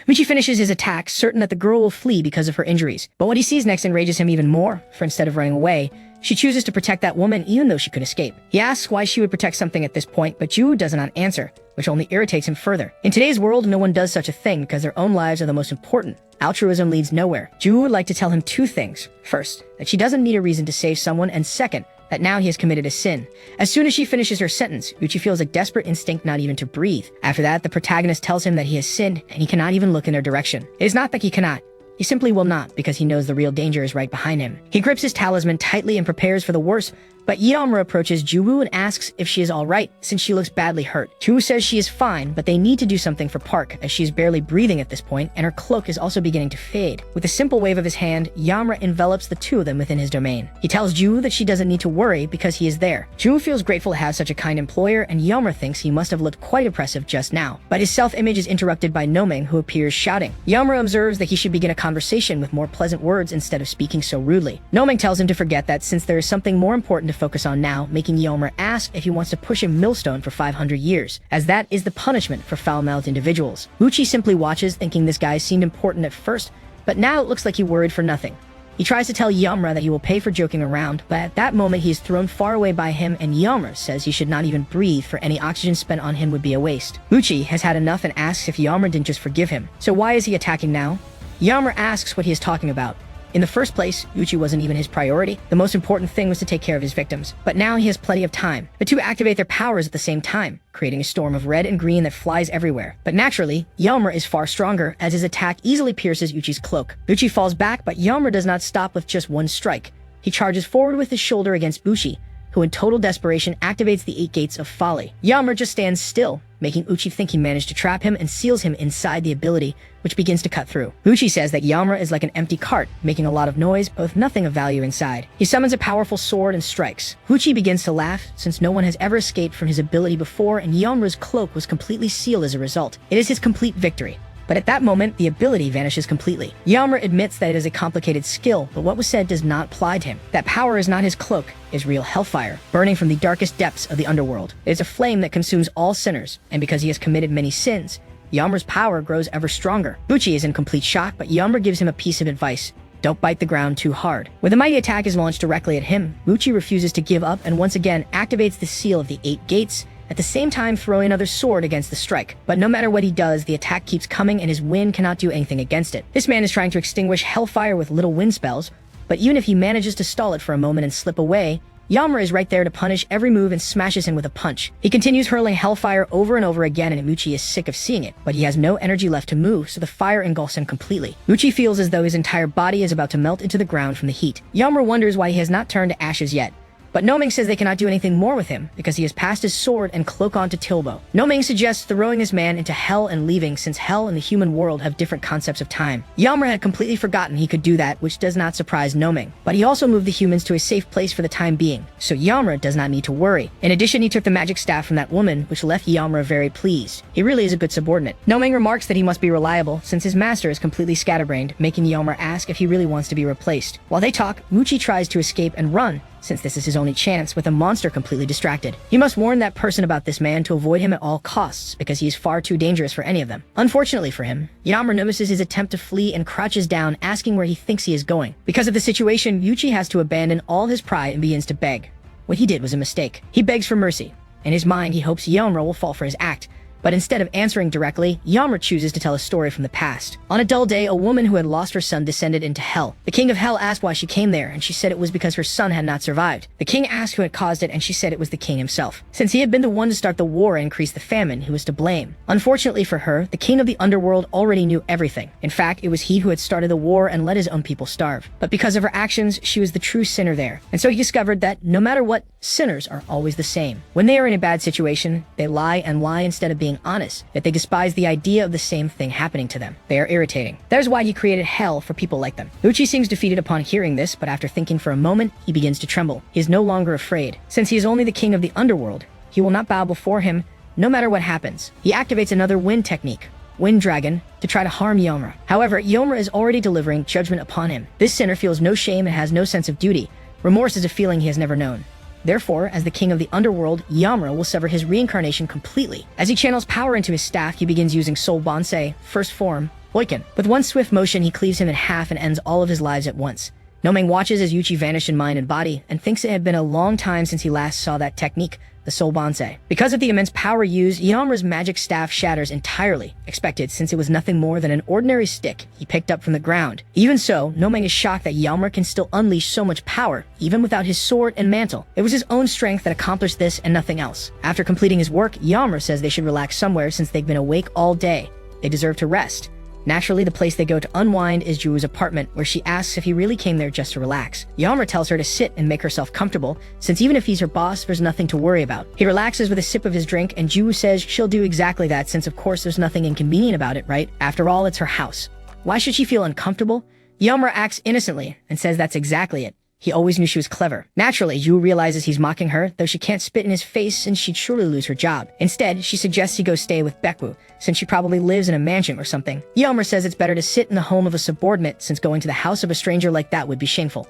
Michi finishes his attack, certain that the girl will flee because of her injuries. But what he sees next enrages him even more, for instead of running away, she chooses to protect that woman even though she could escape. He asks why she would protect something at this point, but Ju does not answer, which only irritates him further. In today's world, no one does such a thing because their own lives are the most important. Altruism leads nowhere. Ju would like to tell him two things. First, that she doesn't need a reason to save someone, and second, that now he has committed a sin. As soon as she finishes her sentence, Uchi feels a desperate instinct not even to breathe. After that, the protagonist tells him that he has sinned and he cannot even look in their direction. It is not that he cannot. He simply will not because he knows the real danger is right behind him. He grips his talisman tightly and prepares for the worst, but Yeomura approaches Juwoo and asks if she is alright since she looks badly hurt. Juwoo says she is fine, but they need to do something for Park as she is barely breathing at this point and her cloak is also beginning to fade. With a simple wave of his hand, Yeomura envelops the two of them within his domain. He tells Juwoo that she doesn't need to worry because he is there. Juwoo feels grateful to have such a kind employer and Yeomura thinks he must have looked quite impressive just now. But his self-image is interrupted by Noming who appears shouting. Yeomura observes that he should begin a conversation with more pleasant words instead of speaking so rudely. Noming tells him to forget that since there is something more important to focus on now, making Yeomura ask if he wants to push a millstone for 500 years, as that is the punishment for foul-mouthed individuals. Uchi simply watches, thinking this guy seemed important at first, but now it looks like he worried for nothing. He tries to tell Yeomura that he will pay for joking around, but at that moment he is thrown far away by him and Yeomura says he should not even breathe for any oxygen spent on him would be a waste. Uchi has had enough and asks if Yeomura didn't just forgive him. So why is he attacking now? Yeomura asks what he is talking about. In the first place, Uchi wasn't even his priority. The most important thing was to take care of his victims. But now he has plenty of time. The two activate their powers at the same time, creating a storm of red and green that flies everywhere. But naturally, Yeomura is far stronger, as his attack easily pierces Uchi's cloak. Uchi falls back, but Yeomura does not stop with just one strike. He charges forward with his shoulder against Uchi, who in total desperation activates the 8 gates of folly. Yeomura just stands still, making Uchi think he managed to trap him and seals him inside the ability, which begins to cut through. Uchi says that Yeomura is like an empty cart, making a lot of noise, but with nothing of value inside. He summons a powerful sword and strikes. Uchi begins to laugh, since no one has ever escaped from his ability before, and Yeomura's cloak was completely sealed as a result. It is his complete victory. But at that moment, the ability vanishes completely. Yeomura admits that it is a complicated skill, but what was said does not apply to him. That power is not his cloak, it is real hellfire, burning from the darkest depths of the underworld. It is a flame that consumes all sinners, and because he has committed many sins, Yeomura's power grows ever stronger. Uchi is in complete shock, but Yeomura gives him a piece of advice. Don't bite the ground too hard. When the mighty attack is launched directly at him, Uchi refuses to give up and once again activates the seal of the 8 gates, at the same time throwing another sword against the strike. But no matter what he does, the attack keeps coming and his wind cannot do anything against it. This man is trying to extinguish hellfire with little wind spells, but even if he manages to stall it for a moment and slip away, Yeomura is right there to punish every move and smashes him with a punch. He continues hurling hellfire over and over again and Uchi is sick of seeing it, but he has no energy left to move, so the fire engulfs him completely. Uchi feels as though his entire body is about to melt into the ground from the heat. Yeomura wonders why he has not turned to ashes yet. But Noming says they cannot do anything more with him because he has passed his sword and cloak on to Tilbo. Noming suggests throwing this man into hell and leaving since hell and the human world have different concepts of time. Yeomura had completely forgotten he could do that, which does not surprise Noming. But he also moved the humans to a safe place for the time being, so Yeomura does not need to worry. In addition, he took the magic staff from that woman, which left Yeomura very pleased. He really is a good subordinate. Noming remarks that he must be reliable since his master is completely scatterbrained, making Yeomura ask if he really wants to be replaced. While they talk, Uchi tries to escape and run, since this is his only chance, with a monster completely distracted. He must warn that person about this man to avoid him at all costs, because he is far too dangerous for any of them. Unfortunately for him, Yeomura notices his attempt to flee and crouches down, asking where he thinks he is going. Because of the situation, Uchi has to abandon all his pride and begins to beg. What he did was a mistake. He begs for mercy. In his mind, he hopes Yeomura will fall for his act, But instead of answering directly, Yamra chooses to tell a story from the past. On a dull day, a woman who had lost her son descended into hell. The king of hell asked why she came there, and she said it was because her son had not survived. The king asked who had caused it, and she said it was the king himself. Since he had been the one to start the war and increase the famine, he was to blame. Unfortunately for her, the king of the underworld already knew everything. In fact, it was he who had started the war and let his own people starve. But because of her actions, she was the true sinner there. And so he discovered that, no matter what, sinners are always the same. When they are in a bad situation, they lie and lie instead of being honest, that they despise the idea of the same thing happening to them. They are irritating. That is why he created hell for people like them. Uchi seems defeated upon hearing this, but after thinking for a moment, he begins to tremble. He is no longer afraid. Since he is only the king of the underworld, he will not bow before him, no matter what happens. He activates another wind technique, Wind Dragon, to try to harm Yomra. However, Yomra is already delivering judgment upon him. This sinner feels no shame and has no sense of duty. Remorse is a feeling he has never known. Therefore, as the king of the underworld, Yamra will sever his reincarnation completely. As he channels power into his staff, he begins using Soul Bonsai, first form, Boykin. With one swift motion, he cleaves him in half and ends all of his lives at once. Nomeng watches as Yuchi vanished in mind and body, and thinks it had been a long time since he last saw that technique, the Soul Bonsai. Because of the immense power used, Yamra's magic staff shatters entirely, expected since it was nothing more than an ordinary stick he picked up from the ground. Even so, Nomeng is shocked that Yamra can still unleash so much power, even without his sword and mantle. It was his own strength that accomplished this and nothing else. After completing his work, Yamra says they should relax somewhere since they've been awake all day. They deserve to rest. Naturally, the place they go to unwind is Juwoo's apartment, where she asks if he really came there just to relax. Yamra tells her to sit and make herself comfortable, since even if he's her boss, there's nothing to worry about. He relaxes with a sip of his drink, and Juwoo says she'll do exactly that since of course there's nothing inconvenient about it, right? After all, it's her house. Why should she feel uncomfortable? Yamra acts innocently and says that's exactly it. He always knew she was clever. Naturally, Juwoo realizes he's mocking her, though she can't spit in his face and she'd surely lose her job. Instead, she suggests he go stay with Baekwoo, since she probably lives in a mansion or something. Yamra says it's better to sit in the home of a subordinate, since going to the house of a stranger like that would be shameful.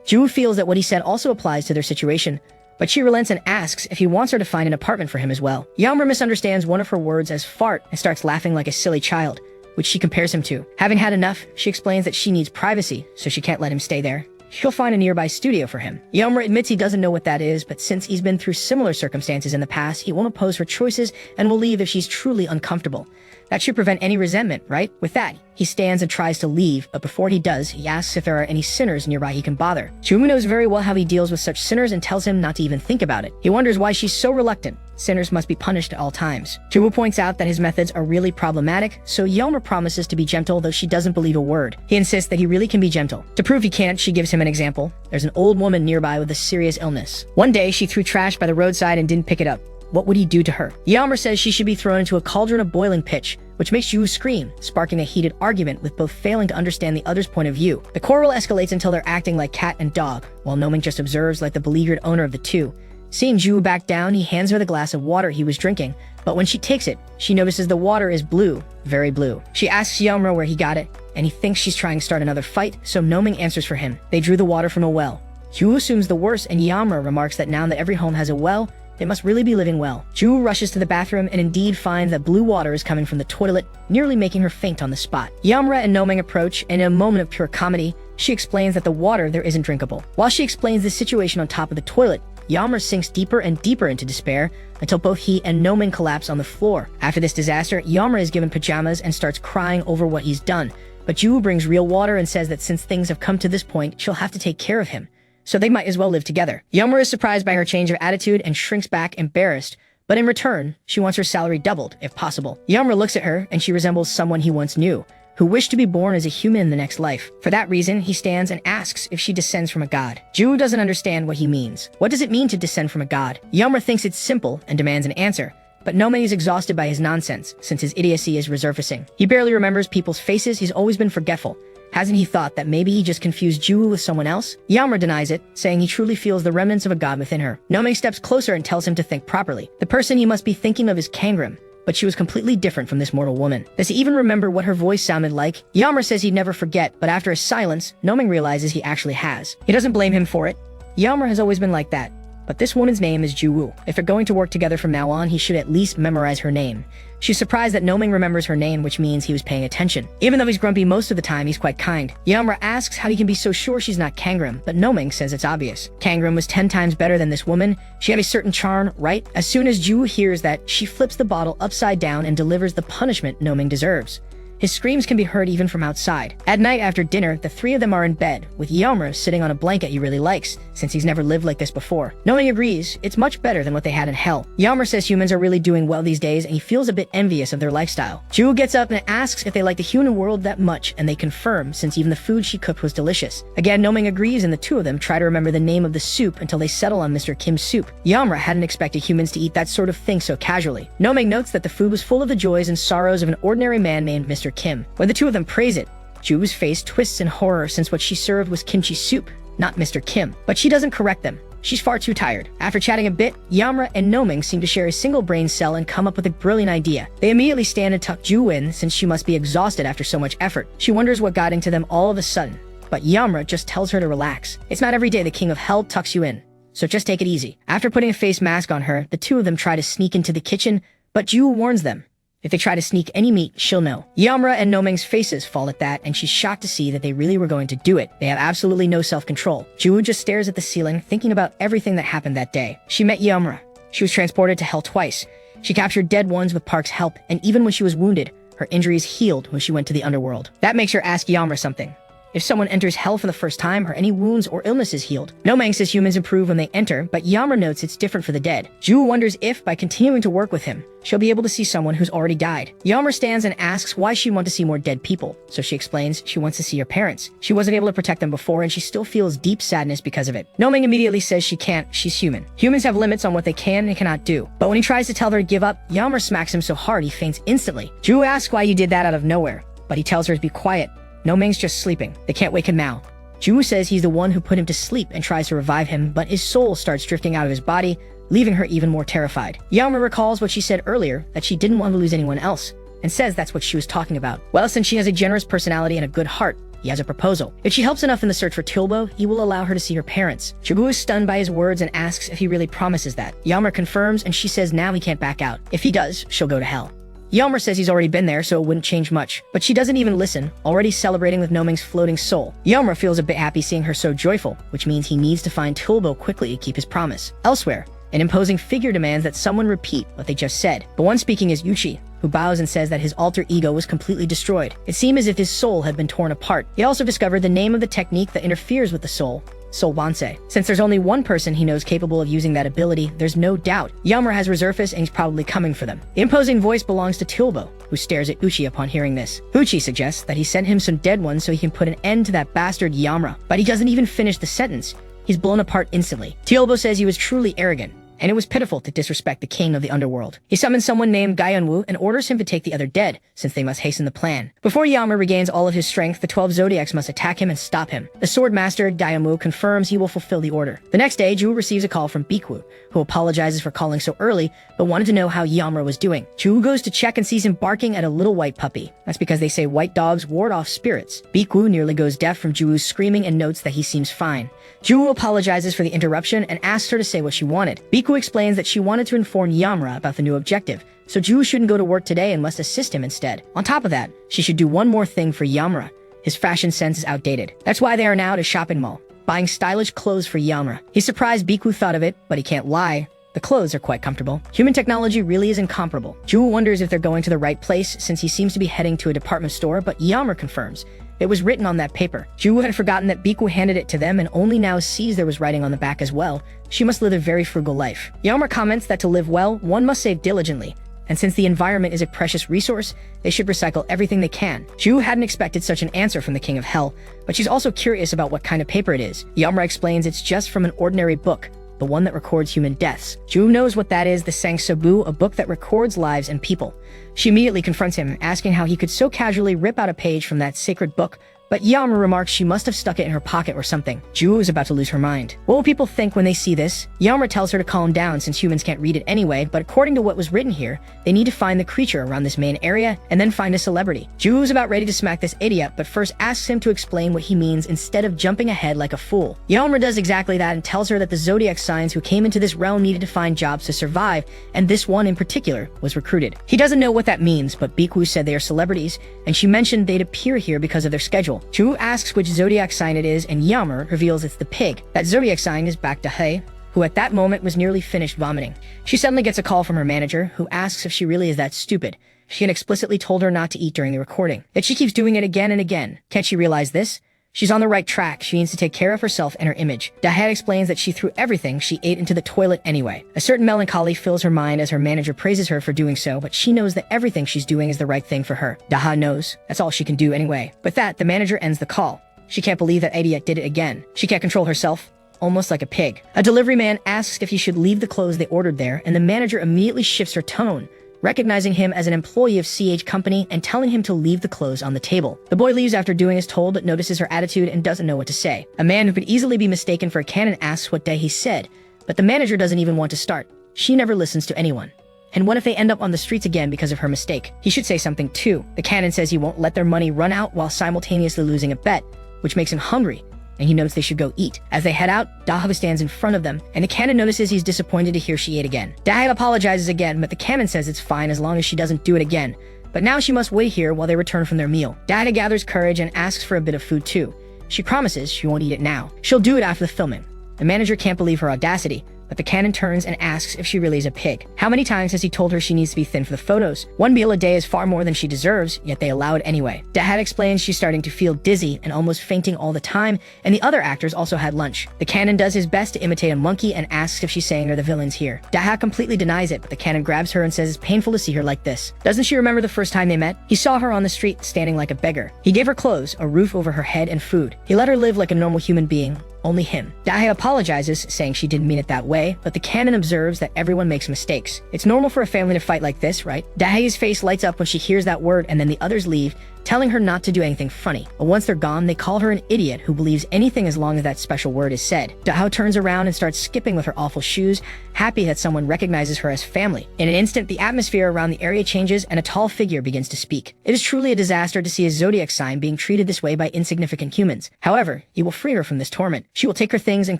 Juwoo feels that what he said also applies to their situation, but she relents and asks if he wants her to find an apartment for him as well. Yamra misunderstands one of her words as fart and starts laughing like a silly child, which she compares him to. Having had enough, she explains that she needs privacy, so she can't let him stay there. She'll find a nearby studio for him. Yamra admits he doesn't know what that is, but since he's been through similar circumstances in the past, he won't oppose her choices and will leave if she's truly uncomfortable. That should prevent any resentment, right? With that, he stands and tries to leave, but before he does, he asks if there are any sinners nearby he can bother. Juwoo knows very well how he deals with such sinners and tells him not to even think about it. He wonders why she's so reluctant. Sinners must be punished at all times. Juwoo points out that his methods are really problematic, so Yamra promises to be gentle, though she doesn't believe a word. He insists that he really can be gentle. To prove he can't, she gives him an example. There's an old woman nearby with a serious illness. One day, she threw trash by the roadside and didn't pick it up. What would he do to her? Yamra says she should be thrown into a cauldron of boiling pitch, which makes Juwoo scream, sparking a heated argument with both failing to understand the other's point of view. The quarrel escalates until they're acting like cat and dog, while Nomeng just observes like the beleaguered owner of the two. Seeing Juwoo back down, he hands her the glass of water he was drinking, but when she takes it, she notices the water is blue, very blue. She asks Yamra where he got it, and he thinks she's trying to start another fight, so Nomeng answers for him. They drew the water from a well. Juwoo assumes the worst, and Yamra remarks that now that every home has a well, they must really be living well. Juwoo rushes to the bathroom and indeed finds that blue water is coming from the toilet, nearly making her faint on the spot. Yamra and Nomeng approach, and in a moment of pure comedy, she explains that the water there isn't drinkable. While she explains the situation on top of the toilet, Yamra sinks deeper and deeper into despair until both he and Nomeng collapse on the floor. After this disaster, Yamra is given pajamas and starts crying over what he's done, but Juwoo brings real water and says that since things have come to this point, she'll have to take care of him, so they might as well live together. Yamra is surprised by her change of attitude and shrinks back embarrassed, but in return, she wants her salary doubled, if possible. Yamra looks at her, and she resembles someone he once knew, who wished to be born as a human in the next life. For that reason, he stands and asks if she descends from a god. Juwoo doesn't understand what he means. What does it mean to descend from a god? Yamra thinks it's simple and demands an answer, but Nomeng is exhausted by his nonsense, since his idiocy is resurfacing. He barely remembers people's faces, he's always been forgetful. Hasn't he thought that maybe he just confused Juwoo with someone else? Yamra denies it, saying he truly feels the remnants of a god within her. Nomeng steps closer and tells him to think properly. The person he must be thinking of is Kangrim, but she was completely different from this mortal woman. Does he even remember what her voice sounded like? Yamra says he'd never forget, but after a silence, Nomeng realizes he actually has. He doesn't blame him for it. Yamra has always been like that, but this woman's name is Juwoo. If they're going to work together from now on, he should at least memorize her name. She's surprised that Noming remembers her name, which means he was paying attention. Even though he's grumpy most of the time, he's quite kind. Yamra asks how he can be so sure she's not Kangrim, but Noming says it's obvious. Kangrim was 10 times better than this woman. She had a certain charm, right? As soon as Ju hears that, she flips the bottle upside down and delivers the punishment Noming deserves. His screams can be heard even from outside. At night after dinner, the three of them are in bed, with Yamra sitting on a blanket he really likes, since he's never lived like this before. Noming agrees, it's much better than what they had in hell. Yamra says humans are really doing well these days, and he feels a bit envious of their lifestyle. Ju gets up and asks if they like the human world that much, and they confirm, since even the food she cooked was delicious. Again, Noming agrees, and the two of them try to remember the name of the soup until they settle on Mr. Kim's soup. Yamra hadn't expected humans to eat that sort of thing so casually. Noming notes that the food was full of the joys and sorrows of an ordinary man named Mr. Kim. When the two of them praise it, Ju's face twists in horror since what she served was kimchi soup, not Mr. Kim. But she doesn't correct them. She's far too tired. After chatting a bit, Yamra and Noming seem to share a single brain cell and come up with a brilliant idea. They immediately stand and tuck Ju in, since she must be exhausted after so much effort. She wonders what got into them all of a sudden, but Yamra just tells her to relax. It's not every day the King of Hell tucks you in, so just take it easy. After putting a face mask on her, the two of them try to sneak into the kitchen, but Ju warns them. If they try to sneak any meat, she'll know. Yamra and Noming's faces fall at that, and she's shocked to see that they really were going to do it. They have absolutely no self-control. Ju just stares at the ceiling, thinking about everything that happened that day. She met Yamra. She was transported to hell twice. She captured dead ones with Park's help, and even when she was wounded, her injuries healed when she went to the underworld. That makes her ask Yamra something. If someone enters hell for the first time, are any wounds or illnesses healed? Noming says humans improve when they enter, but Yamra notes it's different for the dead. Ju wonders if, by continuing to work with him, she'll be able to see someone who's already died. Yamra stands and asks why she wants to see more dead people, so she explains she wants to see her parents. She wasn't able to protect them before, and she still feels deep sadness because of it. Noming immediately says she can't, she's human. Humans have limits on what they can and cannot do. But when he tries to tell her to give up, Yamra smacks him so hard he faints instantly. Ju asks why he did that out of nowhere, but he tells her to be quiet. Noming's just sleeping. They can't wake him now. Ju says he's the one who put him to sleep and tries to revive him, but his soul starts drifting out of his body, leaving her even more terrified. Yamra recalls what she said earlier, that she didn't want to lose anyone else, and says that's what she was talking about. Well, since she has a generous personality and a good heart, he has a proposal. If she helps enough in the search for Tilbo, he will allow her to see her parents. Ju is stunned by his words and asks if he really promises that. Yamra confirms, and she says now he can't back out. If he does, she'll go to hell. Yamra says he's already been there, so it wouldn't change much. But she doesn't even listen, already celebrating with Noming's floating soul. Yamra feels a bit happy seeing her so joyful, which means he needs to find Tilbo quickly to keep his promise. Elsewhere, an imposing figure demands that someone repeat what they just said. The one speaking is Yuchi, who bows and says that his alter ego was completely destroyed. It seemed as if his soul had been torn apart. He also discovered the name of the technique that interferes with the soul. Solbanse. Since there's only one person he knows capable of using that ability, there's no doubt Yamra has resurfaced and he's probably coming for them. The imposing voice belongs to Tilbo, who stares at Uchi upon hearing this. Uchi suggests that he sent him some dead ones so he can put an end to that bastard Yamra, but he doesn't even finish the sentence. He's blown apart instantly. Tilbo says he was truly arrogant, and it was pitiful to disrespect the king of the underworld. He summons someone named Gaianwu and orders him to take the other dead, since they must hasten the plan. Before Yamra regains all of his strength, the 12 Zodiacs must attack him and stop him. The sword master, Gaianwu, confirms he will fulfill the order. The next day, Ju receives a call from Bikwu, who apologizes for calling so early, but wanted to know how Yamra was doing. Ju goes to check and sees him barking at a little white puppy. That's because they say white dogs ward off spirits. Bikwu nearly goes deaf from Ju's screaming and notes that he seems fine. Ju apologizes for the interruption and asks her to say what she wanted. Bikwu explains that she wanted to inform Yamra about the new objective, so Ju shouldn't go to work today and must assist him instead. On top of that, she should do one more thing for Yamra. His fashion sense is outdated. That's why they are now at a shopping mall, buying stylish clothes for Yamra. He's surprised Bikwu thought of it, but he can't lie. The clothes are quite comfortable. Human technology really is incomparable. Ju wonders if they're going to the right place since he seems to be heading to a department store, but Yamra confirms. It was written on that paper. Ju had forgotten that Bikwu handed it to them and only now sees there was writing on the back as well. She must live a very frugal life. Yamra comments that to live well, one must save diligently, and since the environment is a precious resource, they should recycle everything they can. Ju hadn't expected such an answer from the King of Hell, but she's also curious about what kind of paper it is. Yamra explains it's just from an ordinary book, the one that records human deaths. Ju knows what that is, the Sang Sobu, a book that records lives and people. She immediately confronts him, asking how he could so casually rip out a page from that sacred book But Yammer remarks she must have stuck it in her pocket or something. Ju is about to lose her mind. What will people think when they see this? Yammer tells her to calm down since humans can't read it anyway, but according to what was written here, they need to find the creature around this main area and then find a celebrity. Ju is about ready to smack this idiot, but first asks him to explain what he means instead of jumping ahead like a fool. Yammer does exactly that and tells her that the zodiac signs who came into this realm needed to find jobs to survive, and this one in particular was recruited. He doesn't know what that means, but Biku said they are celebrities, and she mentioned they'd appear here because of their schedule. Ju asks which zodiac sign it is, and Yammer reveals it's the pig. That zodiac sign is back to Hei, who at that moment was nearly finished vomiting. She suddenly gets a call from her manager, who asks if she really is that stupid. She had explicitly told her not to eat during the recording, yet she keeps doing it again and again. Can't she realize this? She's on the right track. She needs to take care of herself and her image. Dahat explains that she threw everything she ate into the toilet anyway. A certain melancholy fills her mind as her manager praises her for doing so, but she knows that everything she's doing is the right thing for her. Dahat knows. That's all she can do anyway. With that, the manager ends the call. She can't believe that idiot did it again. She can't control herself. Almost like a pig. A delivery man asks if he should leave the clothes they ordered there, and the manager immediately shifts her tone, recognizing him as an employee of CH Company and telling him to leave the clothes on the table. The boy leaves after doing as told, but notices her attitude and doesn't know what to say. A man who could easily be mistaken for a canon asks what day he said, but the manager doesn't even want to start. She never listens to anyone. And what if they end up on the streets again because of her mistake? He should say something too. The canon says he won't let their money run out while simultaneously losing a bet, which makes him hungry, and he notes they should go eat. As they head out, Dahav stands in front of them, and the canon notices he's disappointed to hear she ate again. Dahav apologizes again, but the canon says it's fine as long as she doesn't do it again. But now she must wait here while they return from their meal. Dahav gathers courage and asks for a bit of food too. She promises she won't eat it now. She'll do it after the filming. The manager can't believe her audacity, but the canon turns and asks if she really is a pig. How many times has he told her she needs to be thin for the photos? One meal a day is far more than she deserves, yet they allow it anyway. Dahat explains she's starting to feel dizzy and almost fainting all the time, and the other actors also had lunch. The canon does his best to imitate a monkey and asks if she's saying they're the villains here. Dahat completely denies it, but the canon grabs her and says it's painful to see her like this. Doesn't she remember the first time they met? He saw her on the street standing like a beggar. He gave her clothes, a roof over her head, and food. He let her live like a normal human being. Only him. Dahe apologizes, saying she didn't mean it that way, but the canon observes that everyone makes mistakes. It's normal for a family to fight like this, right? Dahe's face lights up when she hears that word, and then the others leave, telling her not to do anything funny. But once they're gone, they call her an idiot who believes anything as long as that special word is said. Dahao turns around and starts skipping with her awful shoes, happy that someone recognizes her as family. In an instant, the atmosphere around the area changes and a tall figure begins to speak. It is truly a disaster to see a zodiac sign being treated this way by insignificant humans. However, he will free her from this torment. She will take her things and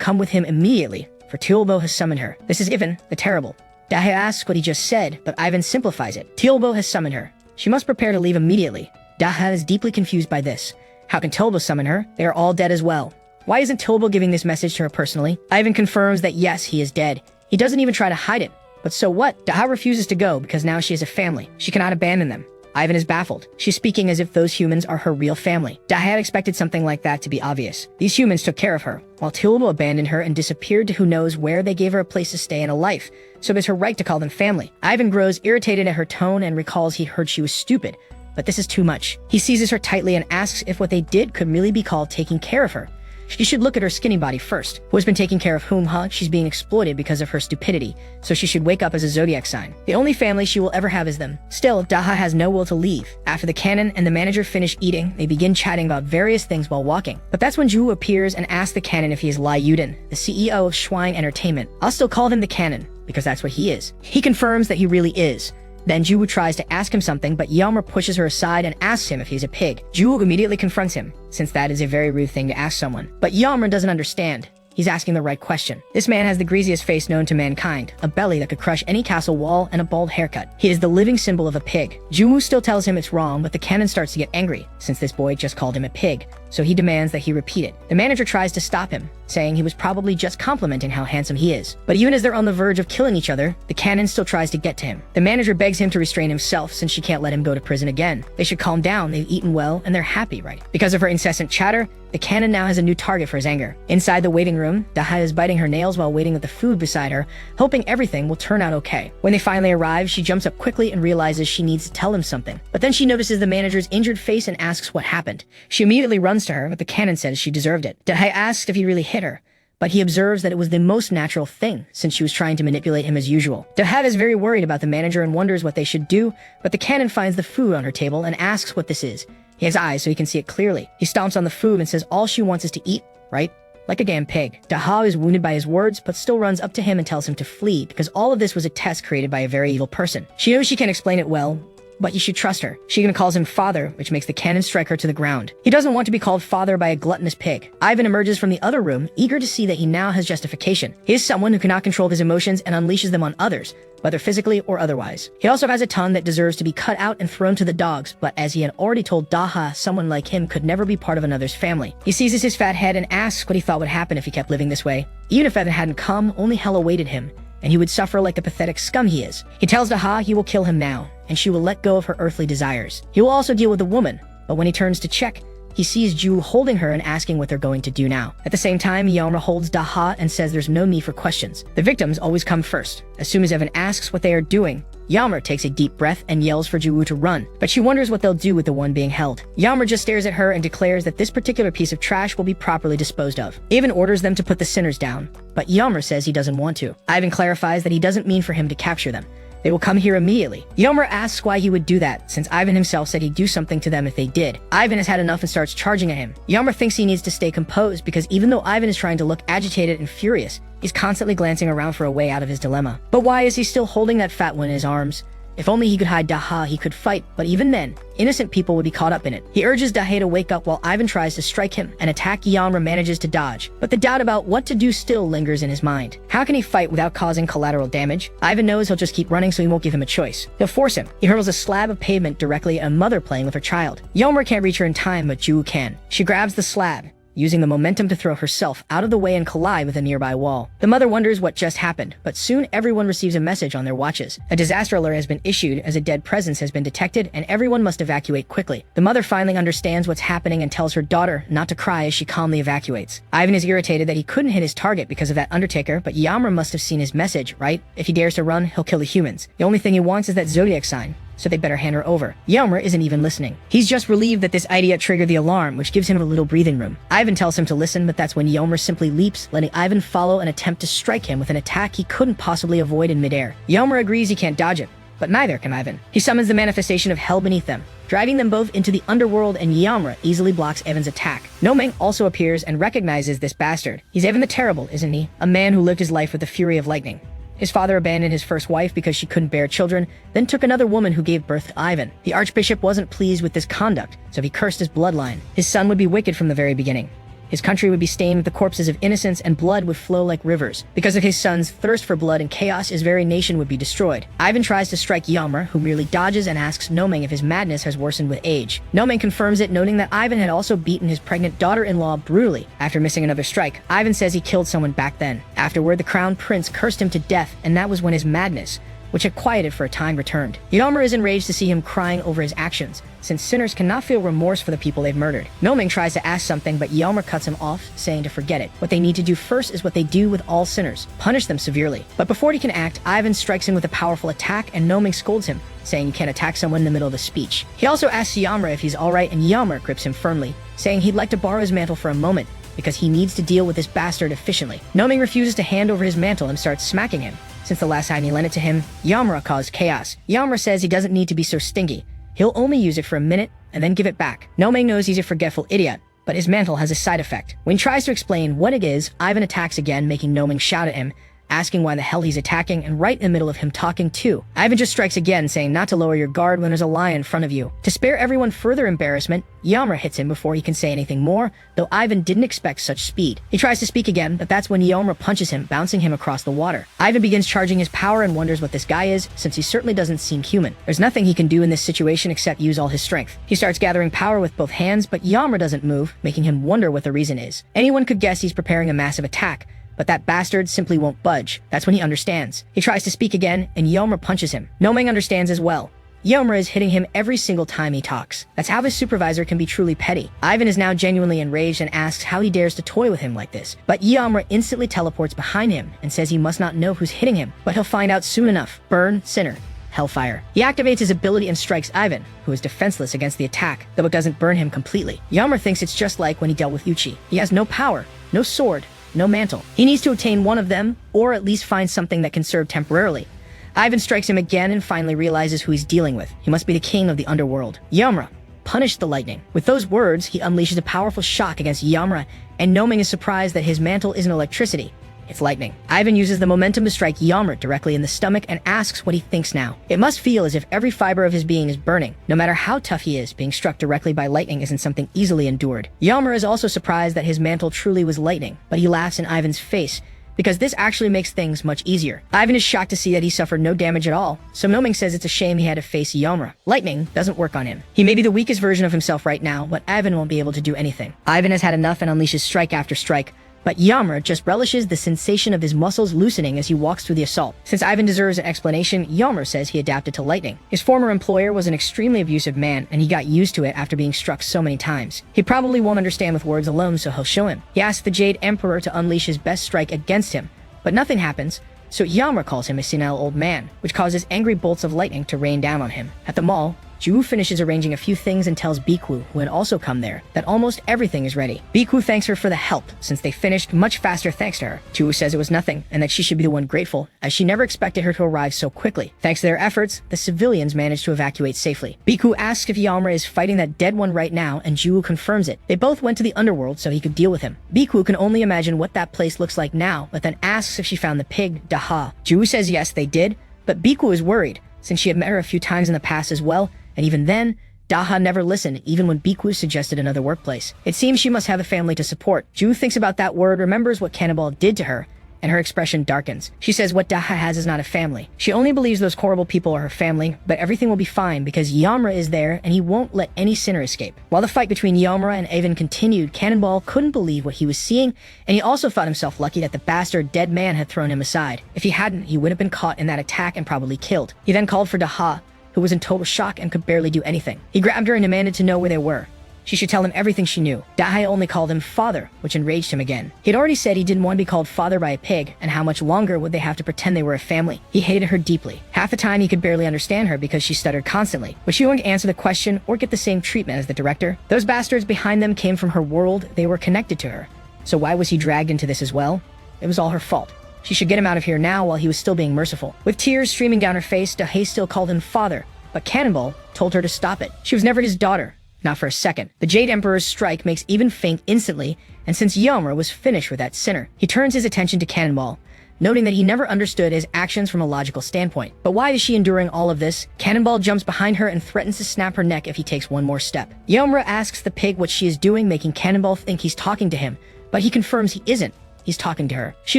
come with him immediately, for Tealbo has summoned her. This is Ivan, the Terrible. Dahe asks what he just said, but Ivan simplifies it. Tealbo has summoned her. She must prepare to leave immediately. Daha is deeply confused by this. How can Tilbo summon her? They are all dead as well. Why isn't Tilbo giving this message to her personally? Ivan confirms that yes, he is dead. He doesn't even try to hide it. But so what? Daha refuses to go because now she has a family. She cannot abandon them. Ivan is baffled. She's speaking as if those humans are her real family. Daha had expected something like that to be obvious. These humans took care of her, while Tilbo abandoned her and disappeared to who knows where. They gave her a place to stay and a life, so it's her right to call them family. Ivan grows irritated at her tone and recalls he heard she was stupid. But this is too much. He seizes her tightly and asks if what they did could really be called taking care of her. She should look at her skinny body first. Who has been taking care of whom, huh? She's being exploited because of her stupidity, so she should wake up as a zodiac sign. The only family she will ever have is them. Still, Daha has no will to leave. After the canon and the manager finish eating, they begin chatting about various things while walking. But that's when Ju appears and asks the canon if he is Lai Yuden, the CEO of Schwein Entertainment. I'll still call him the canon, because that's what he is. He confirms that he really is. Then Ju tries to ask him something, but Yelmer pushes her aside and asks him if he's a pig. Ju immediately confronts him, since that is a very rude thing to ask someone. But Yelmer doesn't understand. He's asking the right question. This man has the greasiest face known to mankind, a belly that could crush any castle wall, and a bald haircut. He is the living symbol of a pig. Jumu still tells him it's wrong, but the canon starts to get angry, since this boy just called him a pig, so he demands that he repeat it. The manager tries to stop him, saying he was probably just complimenting how handsome he is. But even as they're on the verge of killing each other, the canon still tries to get to him. The manager begs him to restrain himself since she can't let him go to prison again. They should calm down, they've eaten well, and they're happy, right? Because of her incessant chatter, the canon now has a new target for his anger. Inside the waiting room, Daha is biting her nails while waiting with the food beside her, hoping everything will turn out okay. When they finally arrive, she jumps up quickly and realizes she needs to tell him something. But then she notices the manager's injured face and asks what happened. She immediately runs to her, but the canon says she deserved it. Daha asks if he really hit her, but he observes that it was the most natural thing, since she was trying to manipulate him as usual. Dahat is very worried about the manager and wonders what they should do, but the canon finds the food on her table and asks what this is. He has eyes so he can see it clearly. He stomps on the food and says all she wants is to eat, right? Like a damn pig. Daha is wounded by his words, but still runs up to him and tells him to flee because all of this was a test created by a very evil person. She knows she can't explain it well, but you should trust her. She even calls him father, which makes the cannon strike her to the ground. He doesn't want to be called father by a gluttonous pig. Ivan emerges from the other room, eager to see that he now has justification. He is someone who cannot control his emotions and unleashes them on others, whether physically or otherwise. He also has a tongue that deserves to be cut out and thrown to the dogs, but as he had already told Daha, someone like him could never be part of another's family. He seizes his fat head and asks what he thought would happen if he kept living this way. Even if Evan hadn't come, only hell awaited him, and he would suffer like the pathetic scum he is. He tells Daha he will kill him now, and she will let go of her earthly desires. He will also deal with the woman, but when he turns to check, he sees Ju holding her and asking what they're going to do now. At the same time, Yamra holds Daha and says there's no need for questions. The victims always come first. As soon as Evan asks what they are doing, Yamra takes a deep breath and yells for Ju to run, but she wonders what they'll do with the one being held. Yamra just stares at her and declares that this particular piece of trash will be properly disposed of. He even orders them to put the sinners down, but Yamra says he doesn't want to. Ivan clarifies that he doesn't mean for him to capture them. They will come here immediately. Yamra asks why he would do that, since Ivan himself said he'd do something to them if they did. Ivan has had enough and starts charging at him. Yamra thinks he needs to stay composed because even though Ivan is trying to look agitated and furious, he's constantly glancing around for a way out of his dilemma. But why is he still holding that fat one in his arms? If only he could hide Daha, he could fight, but even then, innocent people would be caught up in it. He urges Daha to wake up while Ivan tries to strike him. An attack Yamra manages to dodge, but the doubt about what to do still lingers in his mind. How can he fight without causing collateral damage? Ivan knows he'll just keep running, so he won't give him a choice. He'll force him. He hurls a slab of pavement directly at a mother playing with her child. Yamra can't reach her in time, but Ju can. She grabs the slab, using the momentum to throw herself out of the way and collide with a nearby wall. The mother wonders what just happened, but soon everyone receives a message on their watches. A disaster alert has been issued as a dead presence has been detected and everyone must evacuate quickly. The mother finally understands what's happening and tells her daughter not to cry as she calmly evacuates. Ivan is irritated that he couldn't hit his target because of that undertaker, but Yamra must have seen his message, right? If he dares to run, he'll kill the humans. The only thing he wants is that zodiac sign, so they better hand her over. Yamra isn't even listening. He's just relieved that this idea triggered the alarm, which gives him a little breathing room. Ivan tells him to listen, but that's when Yamra simply leaps, letting Ivan follow and attempt to strike him with an attack he couldn't possibly avoid in midair. Yamra agrees he can't dodge it, but neither can Ivan. He summons the manifestation of hell beneath them, driving them both into the underworld, and Yamra easily blocks Evan's attack. Nomeng also appears and recognizes this bastard. He's Evan the Terrible, isn't he? A man who lived his life with the fury of lightning. His father abandoned his first wife because she couldn't bear children, then took another woman who gave birth to Ivan. The archbishop wasn't pleased with this conduct, so he cursed his bloodline. His son would be wicked from the very beginning. His country would be stained with the corpses of innocents, and blood would flow like rivers. Because of his son's thirst for blood and chaos, his very nation would be destroyed. Ivan tries to strike Yamra, who merely dodges and asks Nomeng if his madness has worsened with age. Nomeng confirms it, noting that Ivan had also beaten his pregnant daughter-in-law brutally. After missing another strike, Ivan says he killed someone back then. Afterward, the crown prince cursed him to death, and that was when his madness, which had quieted for a time, returned. Yamra is enraged to see him crying over his actions, since sinners cannot feel remorse for the people they've murdered. Nomeng tries to ask something, but Yamra cuts him off, saying to forget it. What they need to do first is what they do with all sinners: punish them severely. But before he can act, Ivan strikes him with a powerful attack, and Nomeng scolds him, saying you can't attack someone in the middle of a speech. He also asks Yamra if he's alright, and Yamra grips him firmly, saying he'd like to borrow his mantle for a moment, because he needs to deal with this bastard efficiently. Nomeng refuses to hand over his mantle and starts smacking him. Since the last time he lent it to him, Yamra caused chaos. Yamra says he doesn't need to be so stingy. He'll only use it for a minute and then give it back. Nomeng knows he's a forgetful idiot, but his mantle has a side effect. When he tries to explain what it is, Ivan attacks again, making Nomeng shout at him, asking why the hell he's attacking, and right in the middle of him talking too. Ivan just strikes again, saying not to lower your guard when there's a lion in front of you. To spare everyone further embarrassment, Yamra hits him before he can say anything more, though Ivan didn't expect such speed. He tries to speak again, but that's when Yamra punches him, bouncing him across the water. Ivan begins charging his power and wonders what this guy is, since he certainly doesn't seem human. There's nothing he can do in this situation except use all his strength. He starts gathering power with both hands, but Yamra doesn't move, making him wonder what the reason is. Anyone could guess he's preparing a massive attack, but that bastard simply won't budge. That's when he understands. He tries to speak again, and Yamra punches him. Nomeng understands as well. Yamra is hitting him every single time he talks. That's how his supervisor can be truly petty. Ivan is now genuinely enraged and asks how he dares to toy with him like this. But Yamra instantly teleports behind him and says he must not know who's hitting him, but he'll find out soon enough. Burn, sinner, hellfire. He activates his ability and strikes Ivan, who is defenseless against the attack, though it doesn't burn him completely. Yamra thinks it's just like when he dealt with Uchi. He has no power, no sword, no mantle. He needs to obtain one of them, or at least find something that can serve temporarily. Ivan strikes him again and finally realizes who he's dealing with. He must be the king of the underworld. Yamra, punished the lightning. With those words, he unleashes a powerful shock against Yamra, and Noming is surprised that his mantle isn't electricity. It's lightning. Ivan uses the momentum to strike Yamra directly in the stomach and asks what he thinks now. It must feel as if every fiber of his being is burning. No matter how tough he is, being struck directly by lightning isn't something easily endured. Yamra is also surprised that his mantle truly was lightning, but he laughs in Ivan's face, because this actually makes things much easier. Ivan is shocked to see that he suffered no damage at all, so Noming says it's a shame he had to face Yamra. Lightning doesn't work on him. He may be the weakest version of himself right now, but Ivan won't be able to do anything. Ivan has had enough and unleashes strike after strike, but Yamra just relishes the sensation of his muscles loosening as he walks through the assault. Since Ivan deserves an explanation, Yamra says he adapted to lightning. His former employer was an extremely abusive man, and he got used to it after being struck so many times. He probably won't understand with words alone, so he'll show him. He asks the Jade Emperor to unleash his best strike against him, but nothing happens, so Yamra calls him a senile old man, which causes angry bolts of lightning to rain down on him. At the mall, Ju finishes arranging a few things and tells Biku, who had also come there, that almost everything is ready. Biku thanks her for the help, since they finished much faster thanks to her. Ju says it was nothing, and that she should be the one grateful, as she never expected her to arrive so quickly. Thanks to their efforts, the civilians managed to evacuate safely. Biku asks if Yamra is fighting that dead one right now, and Ju confirms it. They both went to the underworld so he could deal with him. Biku can only imagine what that place looks like now, but then asks if she found the pig, Daha. Ju says yes, they did, but Biku is worried, since she had met her a few times in the past as well, and even then, Daha never listened, even when Biku suggested another workplace. It seems she must have a family to support. Ju thinks about that word, remembers what Cannibal did to her, and her expression darkens. She says what Daha has is not a family. She only believes those horrible people are her family, but everything will be fine because Yamra is there and he won't let any sinner escape. While the fight between Yamra and Avon continued, Cannonball couldn't believe what he was seeing, and he also thought himself lucky that the bastard dead man had thrown him aside. If he hadn't, he would have been caught in that attack and probably killed. He then called for Daha, who was in total shock and could barely do anything. He grabbed her and demanded to know where they were. She should tell him everything she knew. Dahai only called him father, which enraged him again. He had already said he didn't want to be called father by a pig, and how much longer would they have to pretend they were a family? He hated her deeply. Half the time he could barely understand her because she stuttered constantly. Was she going to answer the question or get the same treatment as the director? Those bastards behind them came from her world, they were connected to her. So why was he dragged into this as well? It was all her fault. She should get him out of here now while he was still being merciful. With tears streaming down her face, Dahai still called him father, but Cannonball told her to stop it. She was never his daughter. Not for a second. The Jade Emperor's strike makes Even faint instantly, and since Yomra was finished with that sinner, he turns his attention to Cannonball, noting that he never understood his actions from a logical standpoint. But why is she enduring all of this? Cannonball jumps behind her and threatens to snap her neck if he takes one more step. Yomra asks the pig what she is doing, making Cannonball think he's talking to him, but he confirms he isn't. He's talking to her. She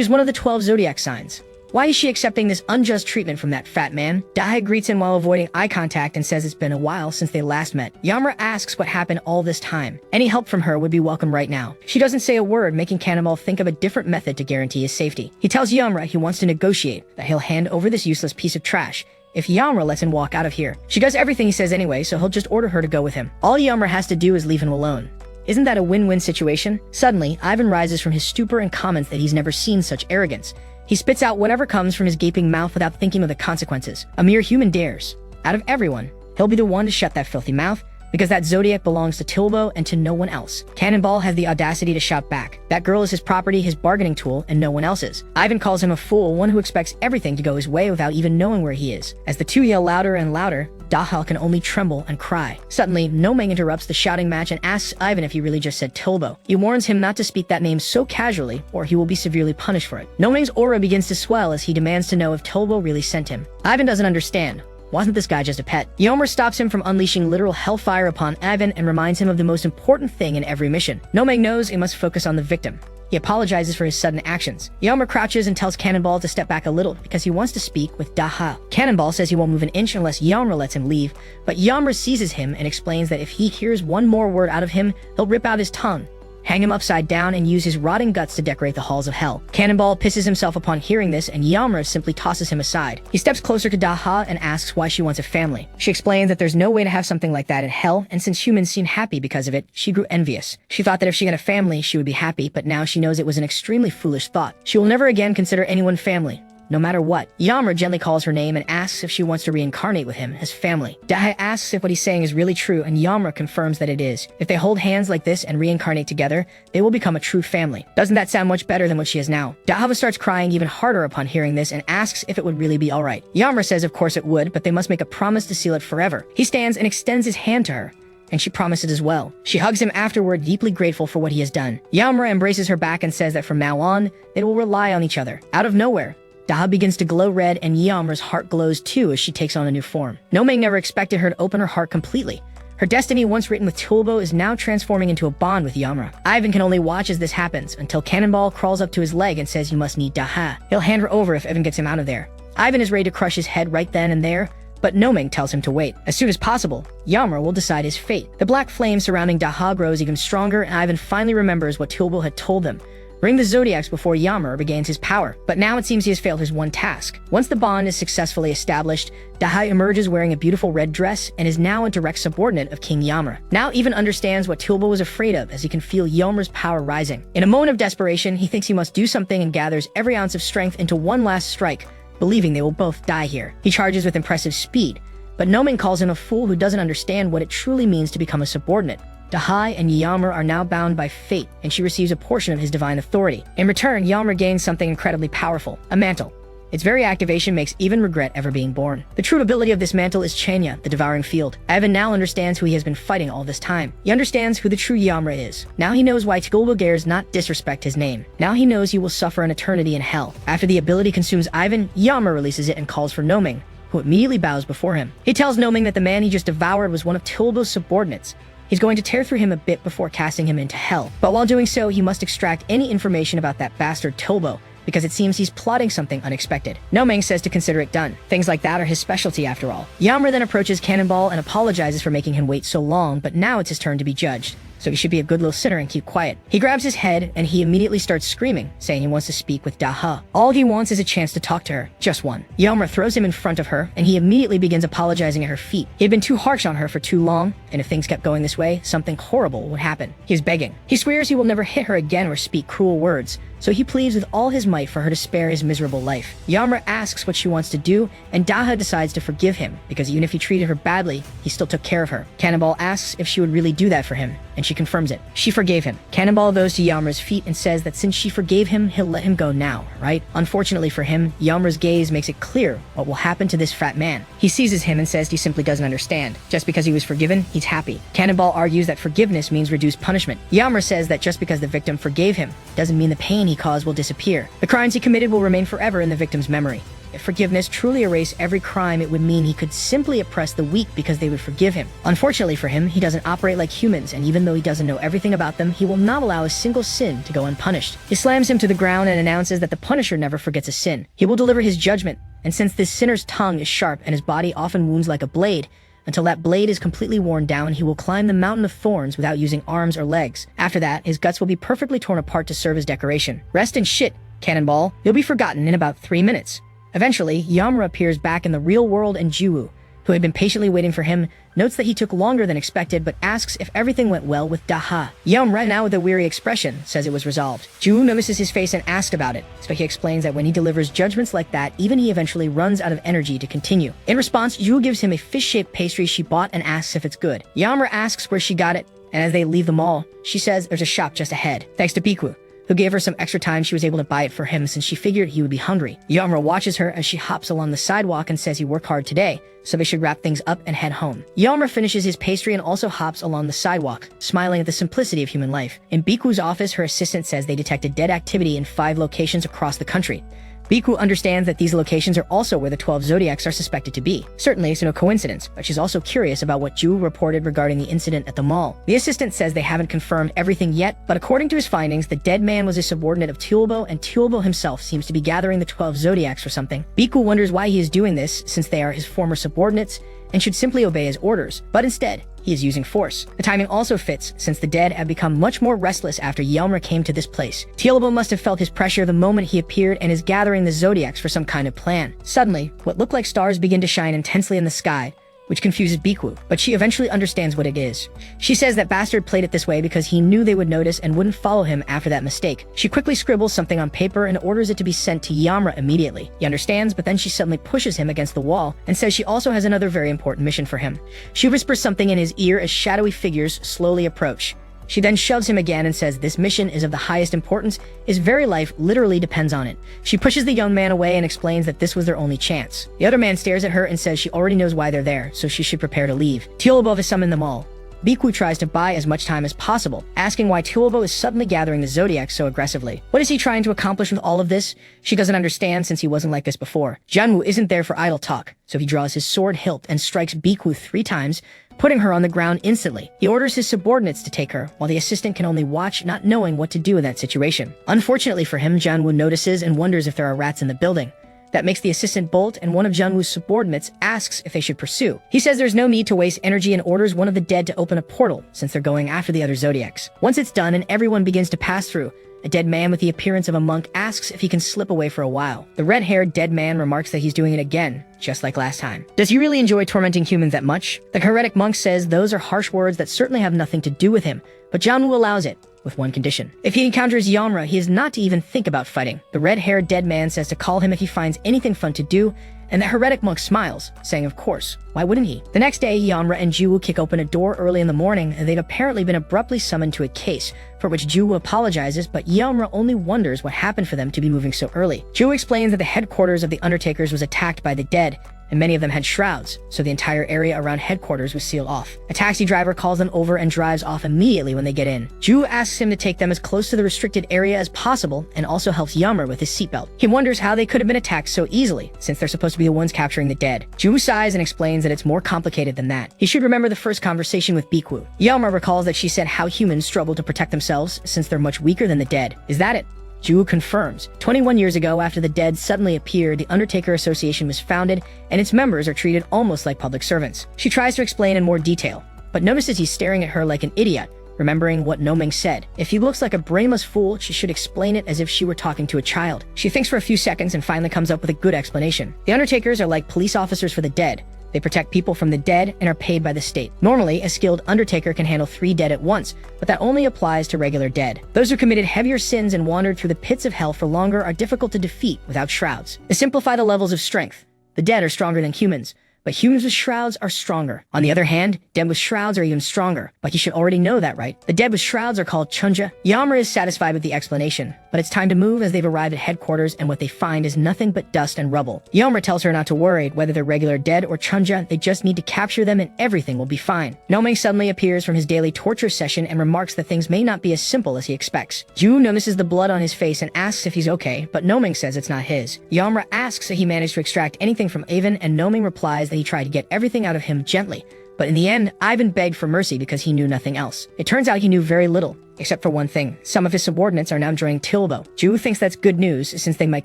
is one of the 12 zodiac signs. Why is she accepting this unjust treatment from that fat man? Dahai greets him while avoiding eye contact and says it's been a while since they last met. Yamra asks what happened all this time. Any help from her would be welcome right now. She doesn't say a word, making Cannonball think of a different method to guarantee his safety. He tells Yamra he wants to negotiate, that he'll hand over this useless piece of trash if Yamra lets him walk out of here. She does everything he says anyway, so he'll just order her to go with him. All Yamra has to do is leave him alone. Isn't that a win-win situation? Suddenly, Ivan rises from his stupor and comments that he's never seen such arrogance. He spits out whatever comes from his gaping mouth without thinking of the consequences. A mere human dares. Out of everyone, he'll be the one to shut that filthy mouth, because that zodiac belongs to Tilbo and to no one else. Cannonball has the audacity to shout back. That girl is his property, his bargaining tool, and no one else's. Ivan calls him a fool, one who expects everything to go his way without even knowing where he is. As the two yell louder and louder, Dahal can only tremble and cry. Suddenly, Nomeng interrupts the shouting match and asks Ivan if he really just said Tilbo. He warns him not to speak that name so casually, or he will be severely punished for it. Nomeng's aura begins to swell as he demands to know if Tilbo really sent him. Ivan doesn't understand. Wasn't this guy just a pet? Yomer stops him from unleashing literal hellfire upon Ivan and reminds him of the most important thing in every mission. Nomeng knows he must focus on the victim. He apologizes for his sudden actions. Yomer crouches and tells Cannonball to step back a little because he wants to speak with Daha. Cannonball says he won't move an inch unless Yomer lets him leave, but Yomer seizes him and explains that if he hears one more word out of him, he'll rip out his tongue, hang him upside down, and use his rotting guts to decorate the halls of hell. Cannonball pisses himself upon hearing this, and Yamra simply tosses him aside. He steps closer to Daha and asks why she wants a family. She explains that there's no way to have something like that in hell, and since humans seem happy because of it, she grew envious. She thought that if she got a family, she would be happy, but now she knows it was an extremely foolish thought. She will never again consider anyone family, no matter what. Yamra gently calls her name and asks if she wants to reincarnate with him as family. Dahai asks if what he's saying is really true, and Yamra confirms that it is. If they hold hands like this and reincarnate together, they will become a true family. Doesn't that sound much better than what she is now? Dahava starts crying even harder upon hearing this and asks if it would really be alright. Yamra says of course it would, but they must make a promise to seal it forever. He stands and extends his hand to her. and she promises as well. She hugs him afterward, deeply grateful for what he has done. Yamra embraces her back and says that from now on, they will rely on each other. Out of nowhere, Daha begins to glow red, and Yamra's heart glows too as she takes on a new form. Noming never expected her to open her heart completely. Her destiny, once written with Tulbo, is now transforming into a bond with Yamra. Ivan can only watch as this happens until Cannonball crawls up to his leg and says you must need Daha. He'll hand her over if Ivan gets him out of there. Ivan is ready to crush his head right then and there, but Noming tells him to wait. As soon as possible, Yamra will decide his fate. The black flame surrounding Daha grows even stronger, and Ivan finally remembers what Tulbo had told them. Bring the Zodiacs before Yamra regains his power. But now it seems he has failed his one task. Once the bond is successfully established, Daha emerges wearing a beautiful red dress and is now a direct subordinate of King Yamra. Now even understands what Tulbo was afraid of as he can feel Yamra's power rising. In a moment of desperation, he thinks he must do something and gathers every ounce of strength into one last strike, believing they will both die here. He charges with impressive speed, but Noming calls him a fool who doesn't understand what it truly means to become a subordinate. Daha and Yamra are now bound by fate, and she receives a portion of his divine authority. In return, Yamra gains something incredibly powerful, a mantle. Its very activation makes even regret ever being born. The true ability of this mantle is Chanya, the devouring field. Ivan now understands who he has been fighting all this time. He understands who the true Yamra is. Now he knows why Tulbo dares not disrespect his name. Now he knows he will suffer an eternity in hell. After the ability consumes Ivan, Yamra releases it and calls for Noming, who immediately bows before him. He tells Noming that the man he just devoured was one of Tulbo's subordinates. He's going to tear through him a bit before casting him into hell. But while doing so, he must extract any information about that bastard Tulbo, because it seems he's plotting something unexpected. Noming says to consider it done. Things like that are his specialty after all. Yamra then approaches Cannonball and apologizes for making him wait so long, but now it's his turn to be judged. So he should be a good little sitter and keep quiet. He grabs his head and he immediately starts screaming, saying he wants to speak with Daha. All he wants is a chance to talk to her, just one. Yamra throws him in front of her and he immediately begins apologizing at her feet. He had been too harsh on her for too long, and if things kept going this way, something horrible would happen. He is begging. He swears he will never hit her again or speak cruel words, so he pleads with all his might for her to spare his miserable life. Yamra asks what she wants to do, and Daha decides to forgive him, because even if he treated her badly, he still took care of her. Cannonball asks if she would really do that for him, and she confirms it. She forgave him. Cannonball goes to Yamra's feet and says that since she forgave him, he'll let him go now, right? Unfortunately for him, Yamra's gaze makes it clear what will happen to this fat man. He seizes him and says he simply doesn't understand. Just because he was forgiven, he's happy. Cannonball argues that forgiveness means reduced punishment. Yamra says that just because the victim forgave him, doesn't mean the pain he caused will disappear. The crimes he committed will remain forever in the victim's memory. If forgiveness truly erased every crime, it would mean he could simply oppress the weak because they would forgive him. Unfortunately for him, he doesn't operate like humans, and even though he doesn't know everything about them, he will not allow a single sin to go unpunished. He slams him to the ground and announces that the Punisher never forgets a sin. He will deliver his judgment, and since this sinner's tongue is sharp and his body often wounds like a blade, until that blade is completely worn down, he will climb the mountain of thorns without using arms or legs. After that, his guts will be perfectly torn apart to serve as decoration. Rest and shit, Cannonball. You'll be forgotten in about 3 minutes. Eventually, Yamra appears back in the real world, and Juwoo, who had been patiently waiting for him, notes that he took longer than expected but asks if everything went well with Daha. Yamra, now with a weary expression, says it was resolved. Juwoo notices his face and asks about it, so he explains that when he delivers judgments like that, even he eventually runs out of energy to continue. In response, Juwoo gives him a fish-shaped pastry she bought and asks if it's good. Yamra asks where she got it, and as they leave the mall, she says there's a shop just ahead. Thanks to Biku, who gave her some extra time, she was able to buy it for him since she figured he would be hungry. Yamra watches her as she hops along the sidewalk and says he worked hard today, so they should wrap things up and head home. Yamra finishes his pastry and also hops along the sidewalk, smiling at the simplicity of human life. In Biku's office, her assistant says they detected dead activity in 5 locations across the country. Biku understands that these locations are also where the 12 Zodiacs are suspected to be. Certainly, it's no coincidence, but she's also curious about what Juwoo reported regarding the incident at the mall. The assistant says they haven't confirmed everything yet, but according to his findings, the dead man was a subordinate of Tulbo, and Tulbo himself seems to be gathering the 12 Zodiacs for something. Biku wonders why he is doing this, since they are his former subordinates, and should simply obey his orders, but instead, he is using force. The timing also fits, since the dead have become much more restless after Yamra came to this place. Tulbo must have felt his pressure the moment he appeared and is gathering the Zodiacs for some kind of plan. Suddenly, what look like stars begin to shine intensely in the sky, which confuses Biku, but she eventually understands what it is. She says that Bastard played it this way because he knew they would notice and wouldn't follow him after that mistake. She quickly scribbles something on paper and orders it to be sent to Yamra immediately. He understands, but then she suddenly pushes him against the wall and says she also has another very important mission for him. She whispers something in his ear as shadowy figures slowly approach. She then shoves him again and says this mission is of the highest importance, his very life literally depends on it. She pushes the young man away and explains that this was their only chance. The other man stares at her and says she already knows why they're there, so she should prepare to leave. Tulbo is summoned them all. Biku tries to buy as much time as possible, asking why Tulbo is suddenly gathering the Zodiacs so aggressively. What is he trying to accomplish with all of this? She doesn't understand since he wasn't like this before. Janwoo isn't there for idle talk, so he draws his sword hilt and strikes Biku 3 times, putting her on the ground instantly. He orders his subordinates to take her, while the assistant can only watch, not knowing what to do in that situation. Unfortunately for him, Janwoo notices and wonders if there are rats in the building. That makes the assistant bolt, and one of Janwoo's subordinates asks if they should pursue. He says there's no need to waste energy and orders one of the dead to open a portal, since they're going after the other Zodiacs. Once it's done and everyone begins to pass through, a dead man with the appearance of a monk asks if he can slip away for a while. The red-haired dead man remarks that he's doing it again, just like last time. Does he really enjoy tormenting humans that much? The heretic monk says those are harsh words that certainly have nothing to do with him, but Janwoo allows it, with one condition. If he encounters Yamra, he is not to even think about fighting. The red-haired dead man says to call him if he finds anything fun to do, and the heretic monk smiles, saying of course, why wouldn't he? The next day, Yamra and Juwoo kick open a door early in the morning, and they've apparently been abruptly summoned to a case, for which Juwoo apologizes, but Yamra only wonders what happened for them to be moving so early. Juwoo explains that the headquarters of the Undertakers was attacked by the dead, and many of them had shrouds, so the entire area around headquarters was sealed off. A taxi driver calls them over and drives off immediately when they get in. Juwoo asks him to take them as close to the restricted area as possible, and also helps Yamra with his seatbelt. He wonders how they could have been attacked so easily, since they're supposed to be the ones capturing the dead. Juwoo sighs and explains that it's more complicated than that. He should remember the first conversation with Biku. Yamra recalls that she said how humans struggle to protect themselves since they're much weaker than the dead. Is that it? Juwoo confirms. 21 years ago, after the dead suddenly appeared, the Undertaker Association was founded, and its members are treated almost like public servants. She tries to explain in more detail, but notices he's staring at her like an idiot, remembering what Noming said. If he looks like a brainless fool, she should explain it as if she were talking to a child. She thinks for a few seconds and finally comes up with a good explanation. The Undertakers are like police officers for the dead. They protect people from the dead and are paid by the state. Normally, a skilled Undertaker can handle 3 dead at once, but that only applies to regular dead. Those who committed heavier sins and wandered through the pits of hell for longer are difficult to defeat without shrouds. To simplify the levels of strength, the dead are stronger than humans, but humans with shrouds are stronger. On the other hand, dead with shrouds are even stronger, but you should already know that, right? The dead with shrouds are called Chunja. Yamra is satisfied with the explanation, but it's time to move as they've arrived at headquarters, and what they find is nothing but dust and rubble. Yamra tells her not to worry, whether they're regular dead or Chunja, they just need to capture them and everything will be fine. Noming suddenly appears from his daily torture session and remarks that things may not be as simple as he expects. Ju notices the blood on his face and asks if he's okay, but Noming says it's not his. Yamra asks if he managed to extract anything from Avon, and Noming replies that he tried to get everything out of him gently, but in the end, Ivan begged for mercy because he knew nothing else. It turns out he knew very little, except for one thing. Some of his subordinates are now joining Tilbo. Ju thinks that's good news since they might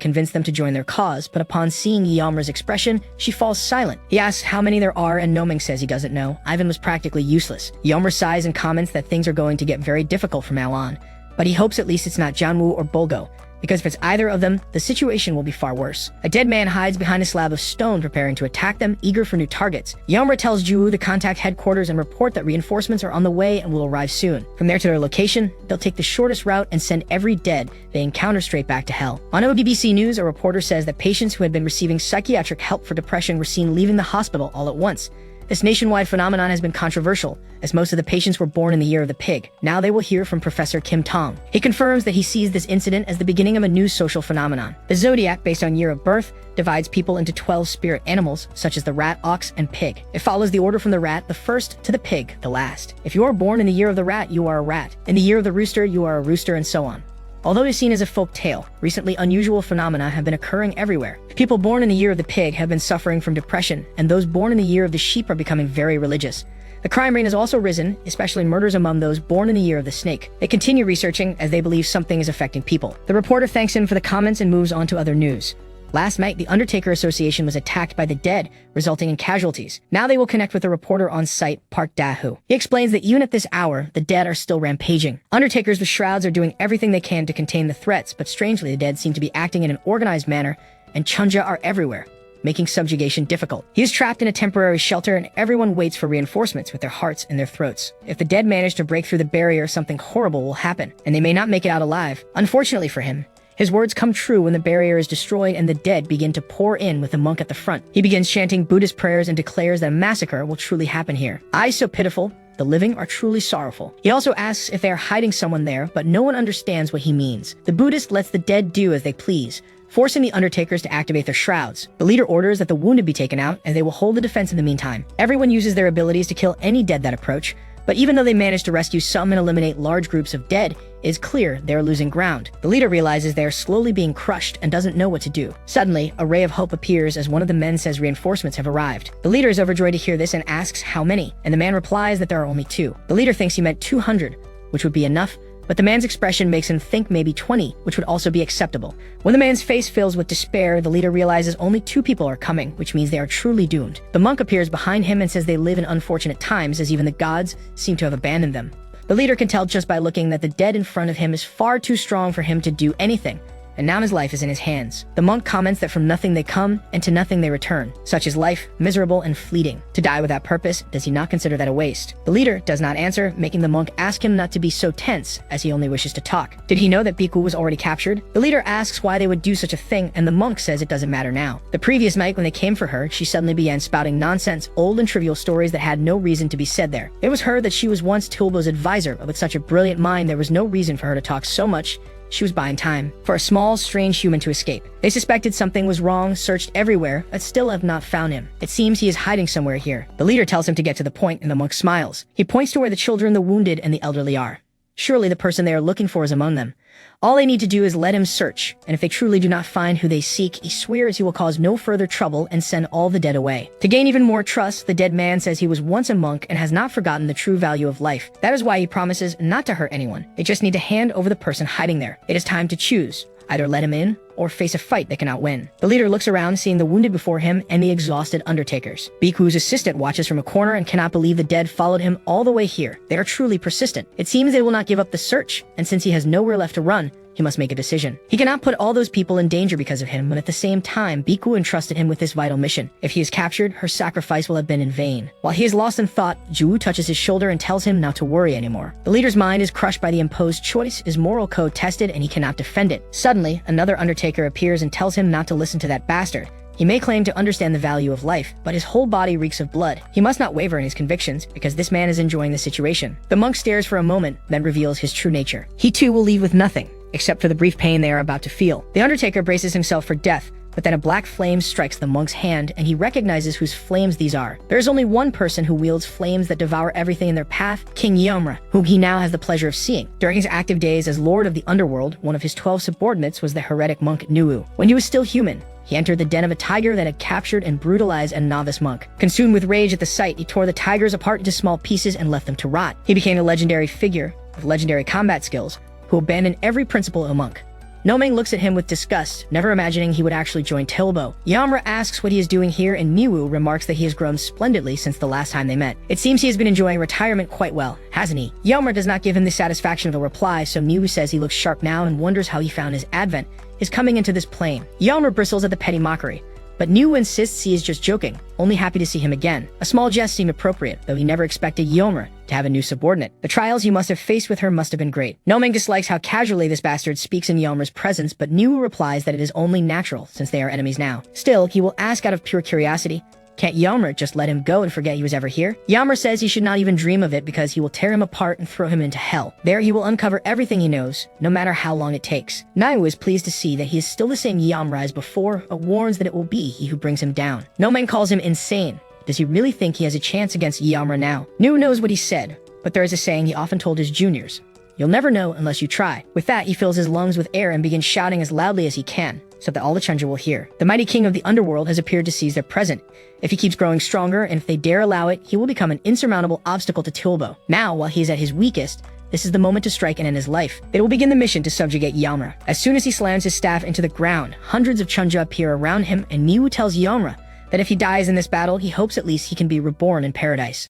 convince them to join their cause, but upon seeing Yamra's expression, she falls silent. He asks how many there are, and Noming says he doesn't know. Ivan was practically useless. Yamra sighs and comments that things are going to get very difficult from now on, but he hopes at least it's not Janwoo or Bulgo, because if it's either of them, the situation will be far worse. A dead man hides behind a slab of stone preparing to attack them, eager for new targets. Yamra tells Juwoo to contact headquarters and report that reinforcements are on the way and will arrive soon. From there to their location, they'll take the shortest route and send every dead they encounter straight back to hell. On BBC News, a reporter says that patients who had been receiving psychiatric help for depression were seen leaving the hospital all at once. This nationwide phenomenon has been controversial, as most of the patients were born in the year of the pig. Now they will hear from Professor Kim Tong. He confirms that he sees this incident as the beginning of a new social phenomenon. The zodiac, based on year of birth, divides people into 12 spirit animals, such as the rat, ox, and pig. It follows the order from the rat, the first, to the pig, the last. If you are born in the year of the rat, you are a rat. In the year of the rooster, you are a rooster, and so on. Although it is seen as a folk tale, recently unusual phenomena have been occurring everywhere. People born in the year of the pig have been suffering from depression, and those born in the year of the sheep are becoming very religious. The crime rate has also risen, especially murders among those born in the year of the snake. They continue researching as they believe something is affecting people. The reporter thanks him for the comments and moves on to other news. Last night, the Undertaker Association was attacked by the dead, resulting in casualties. Now they will connect with the reporter on site, Park Da-hoo. He explains that even at this hour, the dead are still rampaging. Undertakers with shrouds are doing everything they can to contain the threats, but strangely, the dead seem to be acting in an organized manner, and Chunja are everywhere, making subjugation difficult. He is trapped in a temporary shelter, and everyone waits for reinforcements with their hearts in their throats. If the dead manage to break through the barrier, something horrible will happen, and they may not make it out alive. Unfortunately for him, his words come true when the barrier is destroyed and the dead begin to pour in with the monk at the front. He begins chanting Buddhist prayers and declares that a massacre will truly happen here. Eyes so pitiful, the living are truly sorrowful. He also asks if they are hiding someone there, but no one understands what he means. The Buddhist lets the dead do as they please, forcing the Undertakers to activate their shrouds. The leader orders that the wounded be taken out, and they will hold the defense in the meantime. Everyone uses their abilities to kill any dead that approach, But even though they manage to rescue some and eliminate large groups of dead, it is clear they are losing ground. The leader realizes they are slowly being crushed and doesn't know what to do. Suddenly, a ray of hope appears as one of the men says reinforcements have arrived. The leader is overjoyed to hear this and asks how many, and the man replies that there are only 2. The leader thinks he meant 200, which would be enough, but the man's expression makes him think maybe 20, which would also be acceptable. When the man's face fills with despair, the leader realizes only 2 people are coming, which means they are truly doomed. The monk appears behind him and says they live in unfortunate times, as even the gods seem to have abandoned them. The leader can tell just by looking that the dead in front of him is far too strong for him to do anything, and now his life is in his hands. The monk comments that from nothing they come, and to nothing they return. Such is life, miserable and fleeting. To die without purpose, does he not consider that a waste? The leader does not answer, making the monk ask him not to be so tense, as he only wishes to talk. Did he know that Bhikkhu was already captured? The leader asks why they would do such a thing, and the monk says it doesn't matter now. The previous night when they came for her, she suddenly began spouting nonsense, old and trivial stories that had no reason to be said there. It was heard that she was once Tilbo's advisor, but with such a brilliant mind there was no reason for her to talk so much. She was buying time for a small, strange human to escape. They suspected something was wrong, searched everywhere, but still have not found him. It seems he is hiding somewhere here. The leader tells him to get to the point, and the monk smiles. He points to where the children, the wounded, and the elderly are. Surely the person they are looking for is among them. All they need to do is let him search, and if they truly do not find who they seek, he swears he will cause no further trouble and send all the dead away. To gain even more trust, the dead man says he was once a monk and has not forgotten the true value of life. That is why he promises not to hurt anyone. They just need to hand over the person hiding there. It is time to choose. Either let him in, or face a fight they cannot win. The leader looks around, seeing the wounded before him and the exhausted undertakers. Bhikkhu's assistant watches from a corner and cannot believe the dead followed him all the way here. They are truly persistent. It seems they will not give up the search, and since he has nowhere left to run, he must make a decision. He cannot put all those people in danger because of him, but at the same time, Bhikkhu entrusted him with this vital mission. If he is captured, her sacrifice will have been in vain. While he is lost in thought, Ju touches his shoulder and tells him not to worry anymore. The leader's mind is crushed by the imposed choice, his moral code tested, and he cannot defend it. Suddenly, another undertaker appears and tells him not to listen to that bastard. He may claim to understand the value of life, but his whole body reeks of blood. He must not waver in his convictions, because this man is enjoying the situation. The monk stares for a moment, then reveals his true nature. He too will leave with nothing, except for the brief pain they are about to feel. The undertaker braces himself for death, but then a black flame strikes the monk's hand, and he recognizes whose flames these are. There is only one person who wields flames that devour everything in their path, King Yomra, whom he now has the pleasure of seeing. During his active days as Lord of the Underworld, one of his 12 subordinates was the heretic monk Nuwu. When he was still human, he entered the den of a tiger that had captured and brutalized a novice monk. Consumed with rage at the sight, he tore the tigers apart into small pieces and left them to rot. He became a legendary figure with legendary combat skills, who abandoned every principle of a monk. Nomeng looks at him with disgust, never imagining he would actually join Tilbo. Yamra asks what he is doing here, and Niwu remarks that he has grown splendidly since the last time they met. It seems he has been enjoying retirement quite well, hasn't he? Yamra does not give him the satisfaction of a reply, so Niwu says he looks sharp now and wonders how he found his advent, his coming into this plane. Yamra bristles at the petty mockery, but Niwu insists he is just joking, only happy to see him again. A small jest seemed appropriate, though he never expected Yomra to have a new subordinate. The trials he must have faced with her must have been great. Nomeng dislikes how casually this bastard speaks in Yomra's presence, but Niwu replies that it is only natural, since they are enemies now. Still, he will ask out of pure curiosity, can't Yomra just let him go and forget he was ever here? Yomra says he should not even dream of it because he will tear him apart and throw him into hell. There he will uncover everything he knows, no matter how long it takes. Niwu is pleased to see that he is still the same Yomra as before, but warns that it will be he who brings him down. Nomeng calls him insane. Does he really think he has a chance against Yomra now? Niwu knows what he said, but there is a saying he often told his juniors. You'll never know unless you try. With that, he fills his lungs with air and begins shouting as loudly as he can, so that all the Chenja will hear. The mighty king of the underworld has appeared to seize their present. If he keeps growing stronger, and if they dare allow it, he will become an insurmountable obstacle to Tilbo. Now, while he is at his weakest, this is the moment to strike and end his life. They will begin the mission to subjugate Yomra. As soon as he slams his staff into the ground, hundreds of Chenja appear around him, and Niwu tells Yomra that if he dies in this battle, he hopes at least he can be reborn in paradise.